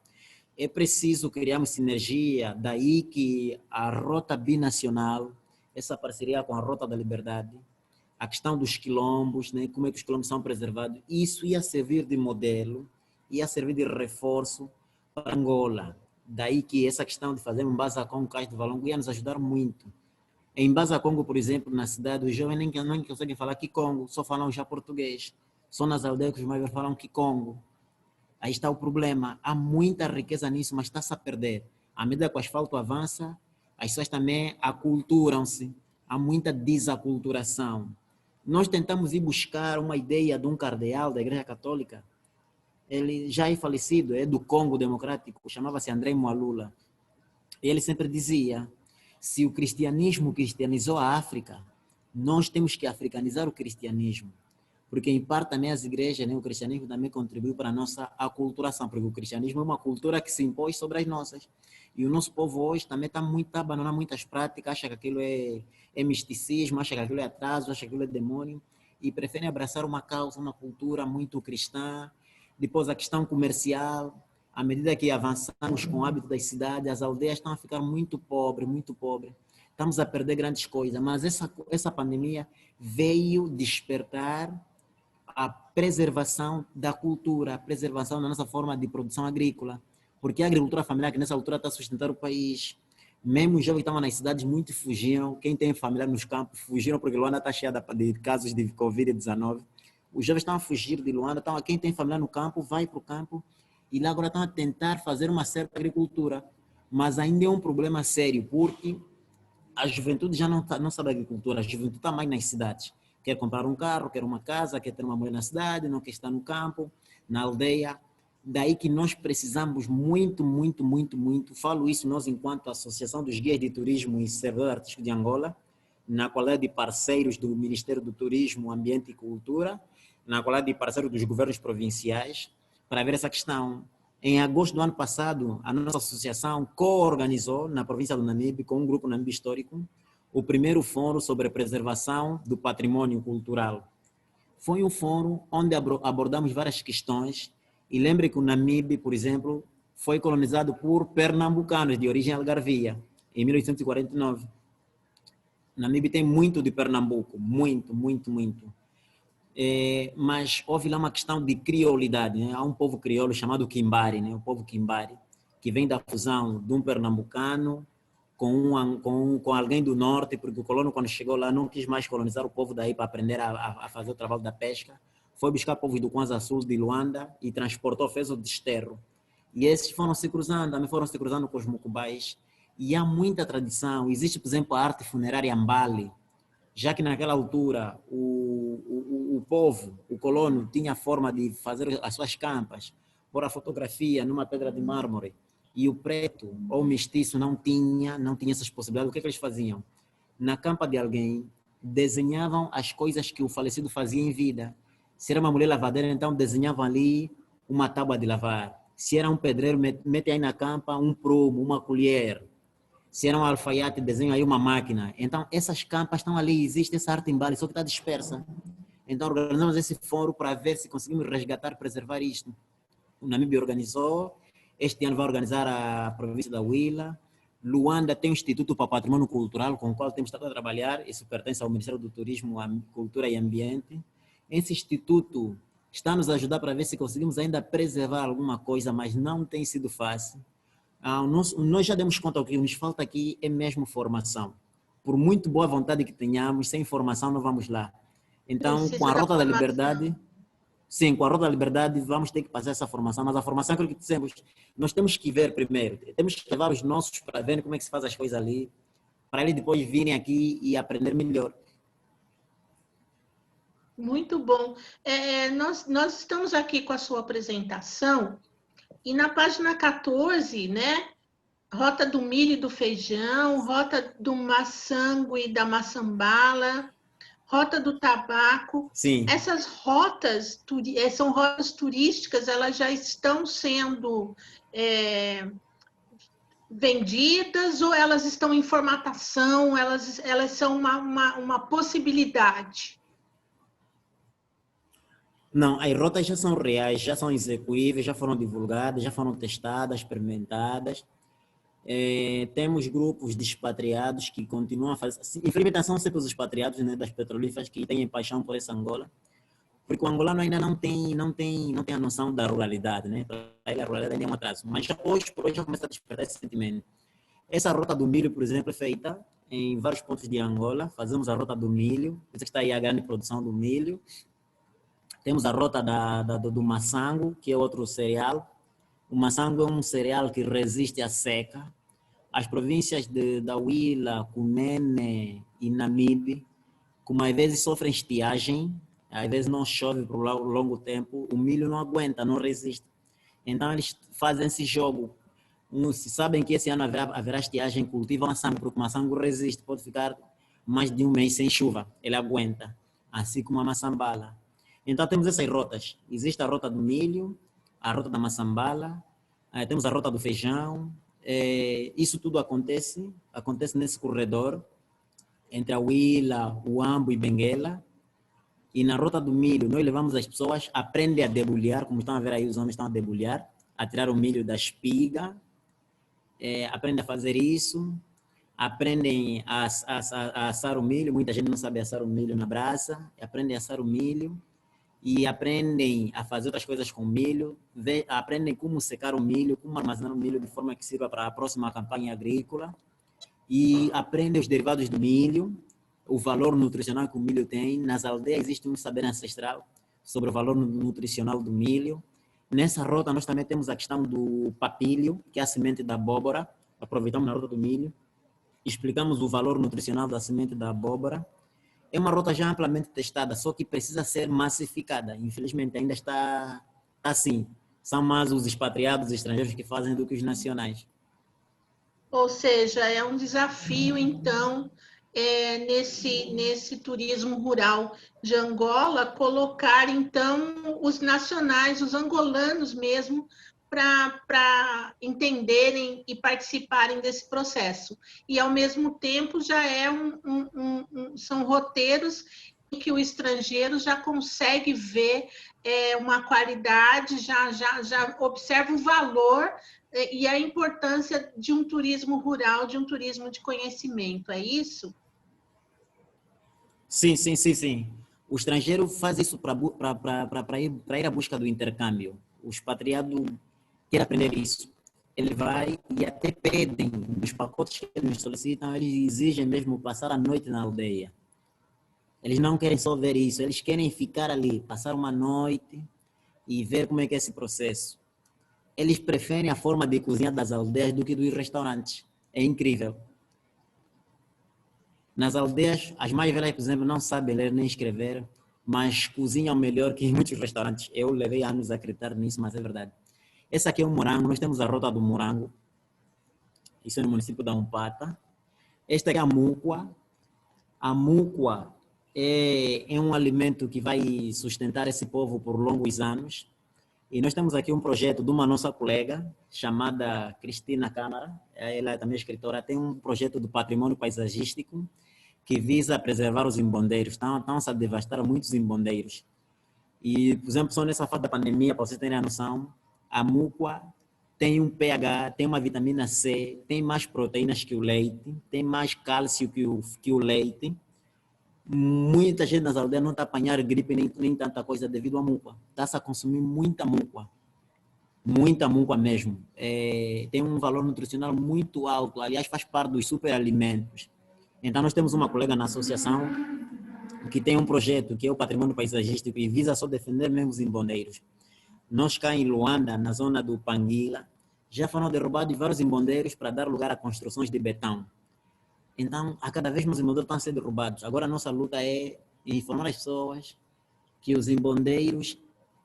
É preciso criar sinergia, daí que a rota binacional, essa parceria com a Rota da Liberdade, a questão dos quilombos, né, como é que os quilombos são preservados, isso ia servir de modelo, ia servir de reforço para Angola. Daí que essa questão de fazer um Mbasa Congo, Cais do Valongo, ia nos ajudar muito. Em Mbasa Congo, por exemplo, na cidade, os jovens nem conseguem falar Kikongo, só falam já português. Só nas aldeias que os mais falam Kikongo. Aí está o problema. Há muita riqueza nisso, mas está-se a perder. À medida que o asfalto avança, as pessoas também aculturam-se. Há muita desaculturação. Nós tentamos ir buscar uma ideia de um cardeal da Igreja Católica. Ele já é falecido, é do Congo Democrático, chamava-se André Mwalula. Ele sempre dizia, se o cristianismo cristianizou a África, nós temos que africanizar o cristianismo. Porque em parte também as igrejas, né, o cristianismo também contribuiu para a nossa aculturação, porque o cristianismo é uma cultura que se impôs sobre as nossas. E o nosso povo hoje também está abandonando muitas práticas, acha que aquilo é misticismo, acha que aquilo é atraso, acha que aquilo é demônio, e preferem abraçar uma causa, uma cultura muito cristã. Depois a questão comercial, à medida que avançamos com o hábito das cidades, as aldeias estão a ficar muito pobres, muito pobres. Estamos a perder grandes coisas, mas essa pandemia veio despertar a preservação da cultura, a preservação da nossa forma de produção agrícola, porque a agricultura familiar que nessa altura está a sustentar o país. Mesmo os jovens que estavam nas cidades muito fugiram, quem tem familiar nos campos fugiram porque Luanda está cheia de casos de Covid-19. Os jovens estão a fugir de Luanda, quem tem familiar no campo vai para o campo e lá agora estão a tentar fazer uma certa agricultura, mas ainda é um problema sério, porque a juventude já não sabe agricultura, a juventude está mais nas cidades. Quer comprar um carro, quer uma casa, quer ter uma mulher na cidade, não quer estar no campo, na aldeia. Daí que nós precisamos muito, falo isso nós enquanto Associação dos Guias de Turismo e Servidores Artísticos de Angola, na qualidade de parceiros do Ministério do Turismo, Ambiente e Cultura, na qualidade de parceiros dos governos provinciais, para ver essa questão. Em agosto do ano passado, a nossa associação co-organizou na província do Namibe, com um grupo Namibe Histórico, o primeiro fórum sobre a preservação do patrimônio cultural. Foi um fórum onde abordamos várias questões, e lembre que o Namibe, por exemplo, foi colonizado por pernambucanos de origem algarvia, em 1849. O Namibe tem muito de Pernambuco, muito. mas houve lá uma questão de criolidade, né? Há um povo crioulo chamado Quimbari, né? O povo Quimbari, que vem da fusão de um pernambucano com alguém do norte, porque o colono, quando chegou lá, não quis mais colonizar o povo daí para aprender a fazer o trabalho da pesca. Foi buscar povos do Kwanza Sul, de Luanda, e transportou, fez o desterro. E esses foram se cruzando, também foram se cruzando com os mucubais. E há muita tradição. Existe, por exemplo, a arte funerária Mbali, já que naquela altura o povo, o colono, tinha a forma de fazer as suas campas, pôr a fotografia numa pedra de mármore, e o preto ou o mestiço não tinha essas possibilidades. O que eles faziam? Na campa de alguém, desenhavam as coisas que o falecido fazia em vida. Se era uma mulher lavadeira, então desenhavam ali uma tábua de lavar. Se era um pedreiro, mete aí na campa um prumo, uma colher. Se era um alfaiate, desenha aí uma máquina. Então, essas campas estão ali, existe essa arte em Bali, só que está dispersa. Então, organizamos esse fórum para ver se conseguimos resgatar, preservar isto. O Namíbia organizou, este ano vai organizar a província da Huila. Luanda tem um Instituto para Patrimônio Cultural, com o qual temos estado a trabalhar, isso pertence ao Ministério do Turismo, Cultura e Ambiente. Esse instituto está nos ajudar para ver se conseguimos ainda preservar alguma coisa, mas não tem sido fácil. Nós já demos conta, o que nos falta aqui é mesmo formação. Por muito boa vontade que tenhamos, sem formação não vamos lá. Então, com a Precisa da Rota da formação. Liberdade, sim, com a Rota da Liberdade vamos ter que fazer essa formação, mas a formação é aquilo que dissemos, nós temos que ver primeiro, temos que levar os nossos para ver como é que se faz as coisas ali, para eles depois virem aqui e aprender melhor. Muito bom. Nós estamos aqui com a sua apresentação e na página 14, né? Rota do milho e do feijão, rota do maçango e da maçambala, rota do tabaco. Sim. Essas rotas são rotas turísticas, elas já estão sendo vendidas ou elas estão em formatação, elas são uma possibilidade? Não, as rotas já são reais, já são execuíveis, já foram divulgadas, já foram testadas, experimentadas. Temos grupos de expatriados que continuam a fazer. Infelizmente, são sempre os expatriados, né, das petrolíferas que têm paixão por essa Angola, porque o angolano ainda não tem a noção da ruralidade, né? Para ele a ruralidade ainda é um atraso. Mas já hoje, por hoje, já começa a despertar esse sentimento. Essa rota do milho, por exemplo, é feita em vários pontos de Angola. Fazemos a rota do milho, você está aí a grande produção do milho. Temos a rota do maçango, que é outro cereal. O maçango é um cereal que resiste à seca. As províncias da Huila, Cunene e Namibe, como às vezes sofrem estiagem, às vezes não chove por longo tempo, o milho não aguenta, não resiste. Então eles fazem esse jogo. Se sabem que esse ano haverá estiagem, cultivam maçango, porque o maçango resiste, pode ficar mais de um mês sem chuva, ele aguenta, assim como a maçambala. Então temos essas rotas. Existe a rota do milho, a rota da maçambala, temos a rota do feijão. Isso tudo acontece nesse corredor entre a Huila, o Ambo e Benguela. E na rota do milho, nós levamos as pessoas, aprendem a debulhar, como estão a ver aí, os homens estão a debulhar, a tirar o milho da espiga, aprendem a fazer isso, aprendem a assar o milho, muita gente não sabe assar o milho na brasa, aprendem a assar o milho, e aprendem a fazer outras coisas com milho, aprendem como secar o milho, como armazenar o milho de forma que sirva para a próxima campanha agrícola, e aprendem os derivados do milho, o valor nutricional que o milho tem. Nas aldeias existe um saber ancestral sobre o valor nutricional do milho. Nessa rota nós também temos a questão do papilho, que é a semente da abóbora, aproveitamos na rota do milho, explicamos o valor nutricional da semente da abóbora. É uma rota já amplamente testada, só que precisa ser massificada. Infelizmente, ainda está assim. São mais os expatriados, os estrangeiros que fazem do que os nacionais. Ou seja, é um desafio, então, nesse turismo rural de Angola, colocar, então, os nacionais, os angolanos mesmo, para entenderem e participarem desse processo. E, ao mesmo tempo, já são roteiros em que o estrangeiro já consegue ver uma qualidade, já observa o valor e a importância de um turismo rural, de um turismo de conhecimento, é isso? Sim, sim, sim, sim. O estrangeiro faz isso para ir à busca do intercâmbio. O expatriado quer aprender isso. Ele vai e até pedem, nos pacotes que eles solicitam, eles exigem mesmo passar a noite na aldeia. Eles não querem só ver isso, eles querem ficar ali, passar uma noite e ver como é que é esse processo. Eles preferem a forma de cozinhar das aldeias do que dos restaurantes. É incrível. Nas aldeias, as mais velhas, por exemplo, não sabem ler nem escrever, mas cozinham melhor que em muitos restaurantes. Eu levei anos a acreditar nisso, mas é verdade. Esse aqui é o morango, nós temos a rota do morango. Isso é no município da Umpata. Esta aqui é a múcua. A múcua é um alimento que vai sustentar esse povo por longos anos. E nós temos aqui um projeto de uma nossa colega, chamada Cristina Câmara, ela é também escritora, tem um projeto do patrimônio paisagístico que visa preservar os embondeiros. Estão-se a devastar muitos embondeiros. E, por exemplo, só nessa fase da pandemia, para vocês terem a noção, a múcua tem um pH, tem uma vitamina C, tem mais proteínas que o leite, tem mais cálcio que o leite. Muita gente nas aldeias não está a apanhar gripe nem tanta coisa devido à múcua. Está-se a consumir muita múcua mesmo. Tem um valor nutricional muito alto, aliás faz parte dos superalimentos. Então nós temos uma colega na associação que tem um projeto que é o patrimônio paisagístico e visa só defender mesmo os embondeiros. Nós cá em Luanda, na zona do Panguila, já foram derrubados vários embondeiros para dar lugar a construções de betão. Então, a cada vez mais os embondeiros estão sendo derrubados. Agora a nossa luta é informar as pessoas que os embondeiros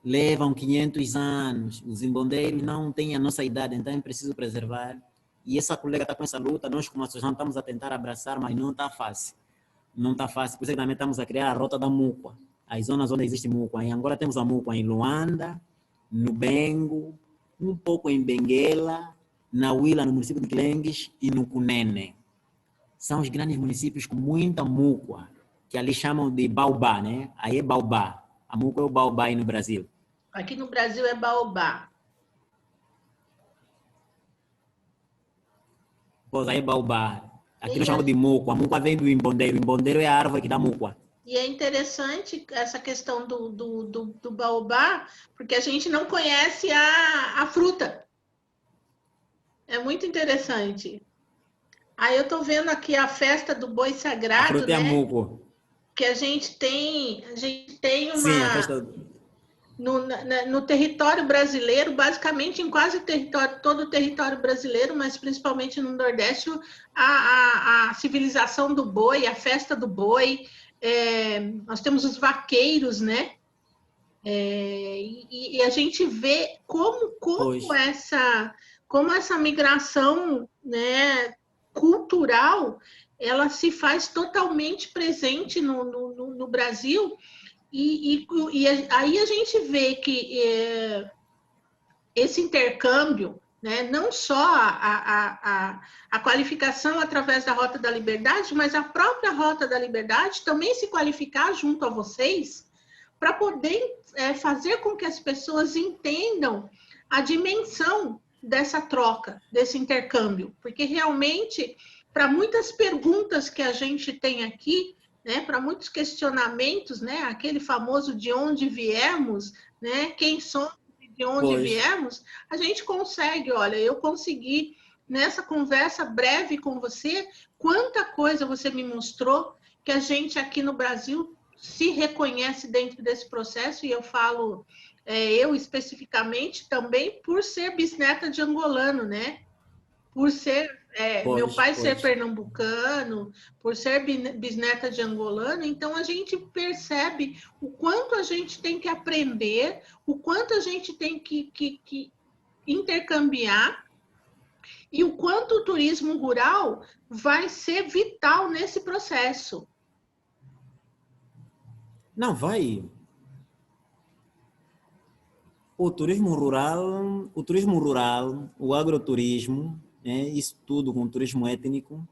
levam 500 anos. Os embondeiros não têm a nossa idade, então é preciso preservar. E essa colega está com essa luta, nós como associação estamos a tentar abraçar, mas não está fácil. Não está fácil, por isso que também estamos a criar a rota da múcua. As zonas onde existe múcua. Em Angola temos a múcua em Luanda, no Bengo, um pouco em Benguela, na Huila, no município de Clengues e no Cunene. São os grandes municípios com muita múcua, que ali chamam de baobá, né? Aí é baobá. A múcua é o baobá aí no Brasil. Aqui no Brasil é baobá. Pois aí é baobá. Aqui nós chamamos de múcua. A múcua vem do imbondeiro. O imbondeiro é a árvore que dá múcua. E é interessante essa questão do baobá, porque a gente não conhece a fruta. É muito interessante. Aí eu estou vendo aqui a festa do boi sagrado, a fruta, né? É a múcua. Que a gente tem uma... Sim, a festa... No território brasileiro, basicamente em quase todo o território brasileiro, mas principalmente no Nordeste, a civilização do boi, a festa do boi, nós temos os vaqueiros, né? E a gente vê como essa migração, né, cultural, ela se faz totalmente presente no Brasil, e aí a gente vê que esse intercâmbio, né, não só a qualificação através da Rota da Liberdade, mas a própria Rota da Liberdade também se qualificar junto a vocês para poder fazer com que as pessoas entendam a dimensão dessa troca, desse intercâmbio, porque realmente, para muitas perguntas que a gente tem aqui, né, para muitos questionamentos, né, aquele famoso de onde viemos, né, quem somos e de onde viemos, a gente consegue, olha, eu consegui, nessa conversa breve com você, quanta coisa você me mostrou que a gente aqui no Brasil se reconhece dentro desse processo, e eu falo, eu especificamente também por ser bisneta de angolano, né? Por ser, meu pai ser pernambucano, por ser bisneta de angolano, então a gente percebe o quanto a gente tem que aprender, o quanto a gente tem que intercambiar, e o quanto o turismo rural vai ser vital nesse processo. Não, vai. O turismo rural, o agroturismo, isso tudo com turismo étnico,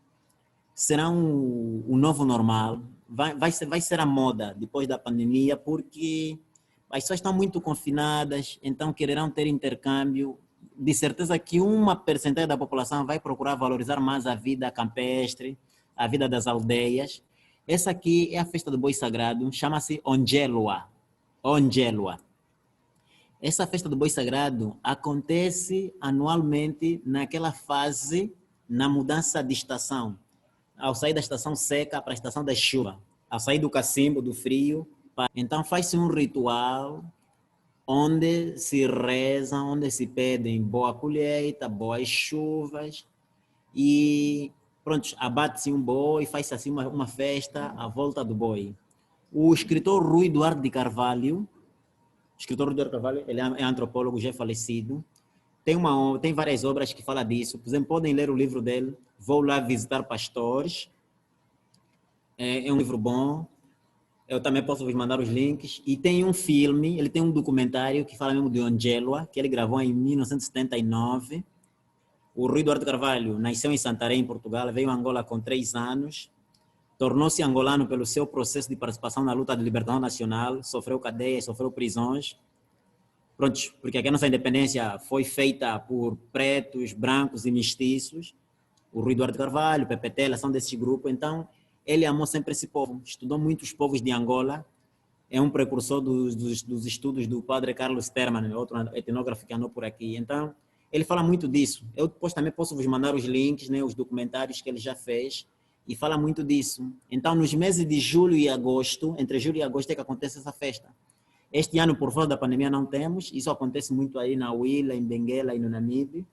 será o novo normal. Vai ser a moda depois da pandemia, porque as pessoas estão muito confinadas, então quererão ter intercâmbio. De certeza que uma percentagem da população vai procurar valorizar mais a vida campestre, a vida das aldeias. Essa aqui é a festa do boi sagrado, chama-se Onjelua. Onjelua. Essa festa do boi sagrado acontece anualmente naquela fase, na mudança de estação. Ao sair da estação seca para a estação da chuva. Ao sair do cacimbo, do frio. Então faz-se um ritual onde se reza, onde se pedem boa colheita, boas chuvas e pronto, abate-se um boi, faz-se assim uma festa à volta do boi. O escritor Rui Duarte de Carvalho, ele é antropólogo, já é falecido, tem várias obras que falam disso. Por exemplo, podem ler o livro dele, Vou Lá Visitar Pastores. É um livro bom. Eu também posso vos mandar os links. E tem um filme, ele tem um documentário que fala mesmo de Onjelua, que ele gravou em 1979. O Rui Duarte Carvalho nasceu em Santarém, em Portugal, veio a Angola com 3 anos, tornou-se angolano pelo seu processo de participação na luta de libertação nacional, sofreu cadeias, sofreu prisões. Pronto, porque aqui a nossa independência foi feita por pretos, brancos e mestiços. O Rui Duarte Carvalho, o Pepe Tela são desse grupo. Então, ele amou sempre esse povo, estudou muitos povos de Angola, é um precursor dos estudos do padre Carlos Terman, outro etnógrafo que andou por aqui. Então, ele fala muito disso. Eu depois também posso vos mandar os links, né, os documentários que ele já fez, e fala muito disso. Então, nos meses de julho e agosto, entre julho e agosto é que acontece essa festa. Este ano, por força da pandemia, não temos. Isso acontece muito aí na Huila, em Benguela e no Namibe,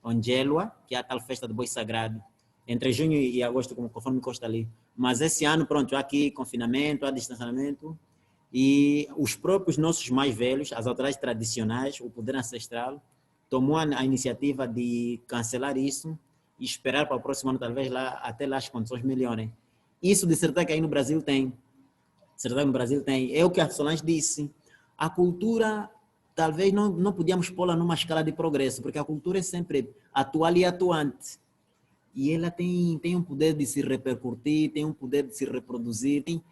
Onjelua, que é a tal festa do boi sagrado. Entre junho e agosto, conforme consta ali. Mas esse ano, pronto, há aqui confinamento, há distanciamento, e os próprios nossos mais velhos, as autoridades tradicionais, o poder ancestral, tomou a iniciativa de cancelar isso e esperar para o próximo ano, talvez até lá as condições melhorem. Isso de certeza que aí no Brasil tem. Certeza que no Brasil tem. É o que a Solange disse. A cultura, talvez não podíamos pô-la numa escala de progresso, porque a cultura é sempre atual e atuante. E ela tem um poder de se repercutir, tem um poder de se reproduzir, tem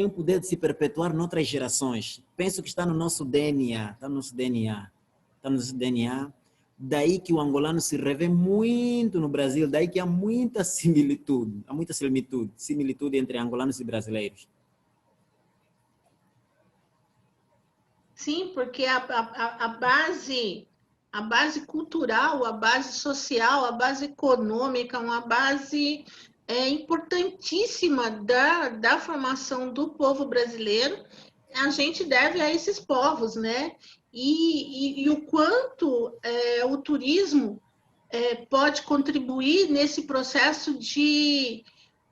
um poder de se perpetuar noutras gerações. Penso que está no nosso DNA, está no nosso DNA. Está no nosso DNA. Daí que o angolano se revê muito no Brasil, daí que há muita similitude entre angolanos e brasileiros. Sim, porque a base cultural, a base social, a base econômica, uma base importantíssima da formação do povo brasileiro, a gente deve a esses povos, né? E o quanto o turismo pode contribuir nesse processo de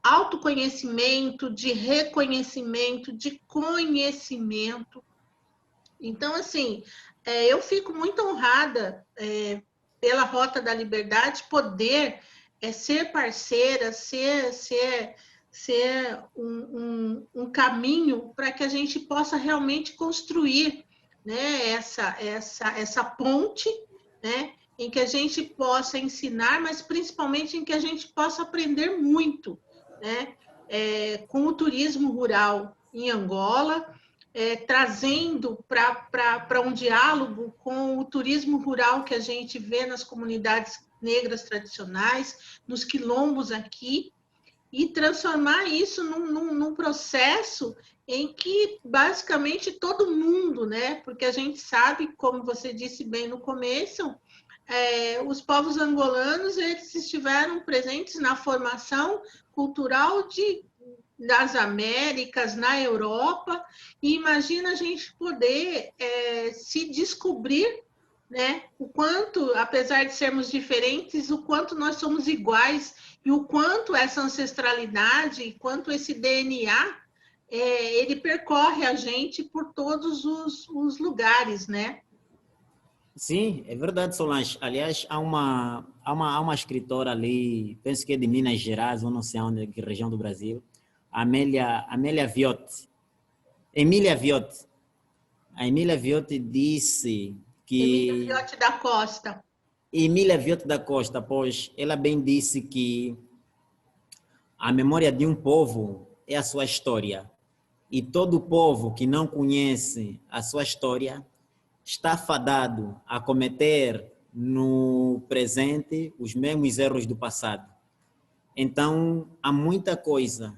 autoconhecimento, de reconhecimento, de conhecimento. Então, assim, eu fico muito honrada pela Rota da Liberdade poder ser parceira, ser um caminho para que a gente possa realmente construir, né, essa ponte, né, em que a gente possa ensinar, mas principalmente em que a gente possa aprender muito, né, com o turismo rural em Angola, trazendo para um diálogo com o turismo rural que a gente vê nas comunidades negras tradicionais, nos quilombos aqui, e transformar isso num processo em que basicamente todo mundo, né? Porque a gente sabe, como você disse bem no começo, os povos angolanos eles estiveram presentes na formação cultural das Américas, na Europa, e imagina a gente poder se descobrir, né, o quanto, apesar de sermos diferentes, o quanto nós somos iguais e o quanto essa ancestralidade, quanto esse DNA, ele percorre a gente por todos os lugares, né? Sim, é verdade, Solange. Aliás, há uma escritora ali, penso que é de Minas Gerais, ou não sei onde, que região do Brasil, Amélia Viotti. Emília Viotti. A Emília Viotti disse Emília que... Viotti da Costa. Emília Viotti da Costa, pois, ela bem disse que a memória de um povo é a sua história. E todo povo que não conhece a sua história está fadado a cometer no presente os mesmos erros do passado. Então, há muita coisa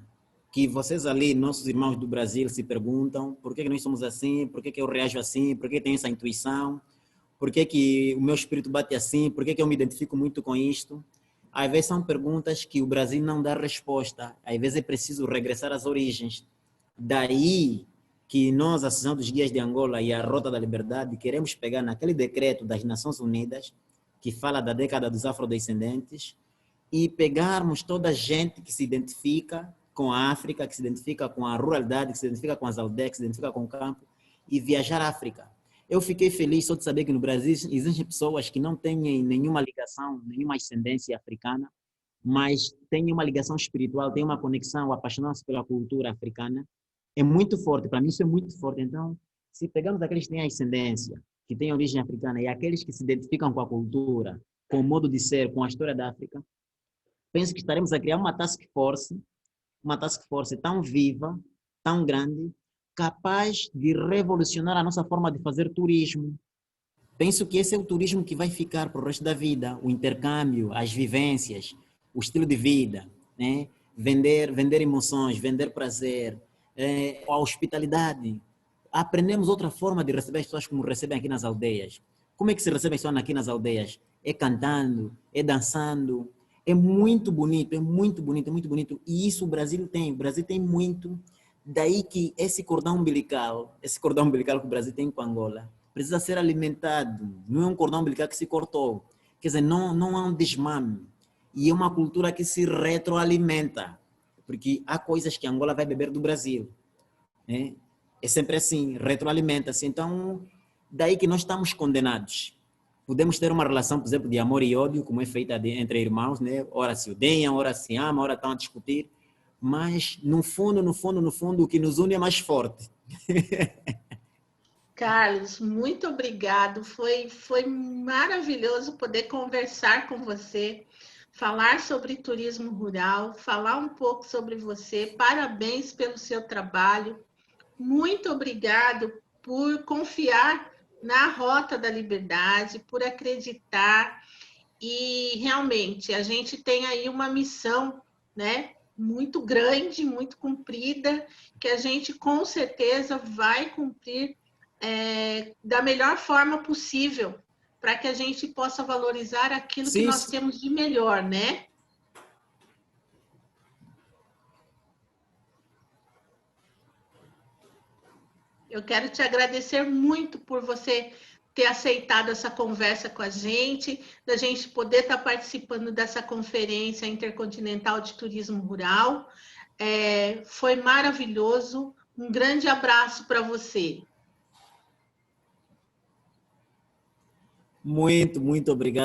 que vocês ali, nossos irmãos do Brasil, se perguntam por que nós somos assim, por que eu reajo assim, por que tenho essa intuição, por que o meu espírito bate assim, por que eu me identifico muito com isto. Às vezes são perguntas que o Brasil não dá resposta, às vezes é preciso regressar às origens. Daí que nós, a Associação dos Guias de Angola e a Rota da Liberdade, queremos pegar naquele decreto das Nações Unidas, que fala da década dos afrodescendentes, e pegarmos toda a gente que se identifica com a África, que se identifica com a ruralidade, que se identifica com as aldeias, que se identifica com o campo, e viajar à África. Eu fiquei feliz só de saber que no Brasil existem pessoas que não têm nenhuma ligação, nenhuma ascendência africana, mas têm uma ligação espiritual, têm uma conexão, apaixonam-se pela cultura africana. É muito forte, para mim isso é muito forte. Então, se pegamos aqueles que têm ascendência, que têm origem africana, e aqueles que se identificam com a cultura, com o modo de ser, com a história da África, penso que estaremos a criar uma task force tão viva, tão grande, capaz de revolucionar a nossa forma de fazer turismo. Penso que esse é o turismo que vai ficar para o resto da vida, o intercâmbio, as vivências, o estilo de vida, né? Vender emoções, vender prazer, a hospitalidade. Aprendemos outra forma de receber as pessoas como recebem aqui nas aldeias. Como é que se recebe as pessoas aqui nas aldeias? É cantando, é dançando. É muito bonito, é muito bonito, é muito bonito. E isso o Brasil tem muito. Daí que esse cordão umbilical que o Brasil tem com Angola, precisa ser alimentado. Não é um cordão umbilical que se cortou. Quer dizer, não há um desmame. E é uma cultura que se retroalimenta. Porque há coisas que Angola vai beber do Brasil, né? É sempre assim, retroalimenta-se. Então, daí que nós estamos condenados. Podemos ter uma relação, por exemplo, de amor e ódio, como é feita entre irmãos, né? Ora se odeiam, ora se amam, ora estão a discutir. Mas, no fundo, o que nos une é mais forte. Carlos, muito obrigado. Foi maravilhoso poder conversar com você, falar sobre turismo rural, falar um pouco sobre você. Parabéns pelo seu trabalho. Muito obrigado por confiar na Rota da Liberdade, por acreditar. E realmente a gente tem aí uma missão, né? Muito grande, muito cumprida, que a gente com certeza vai cumprir da melhor forma possível, para que a gente possa valorizar aquilo que Sim, nós temos de melhor, né? Eu quero te agradecer muito por você ter aceitado essa conversa com a gente, da gente poder estar participando dessa conferência intercontinental de turismo rural. Foi maravilhoso. Um grande abraço para você. muito obrigado.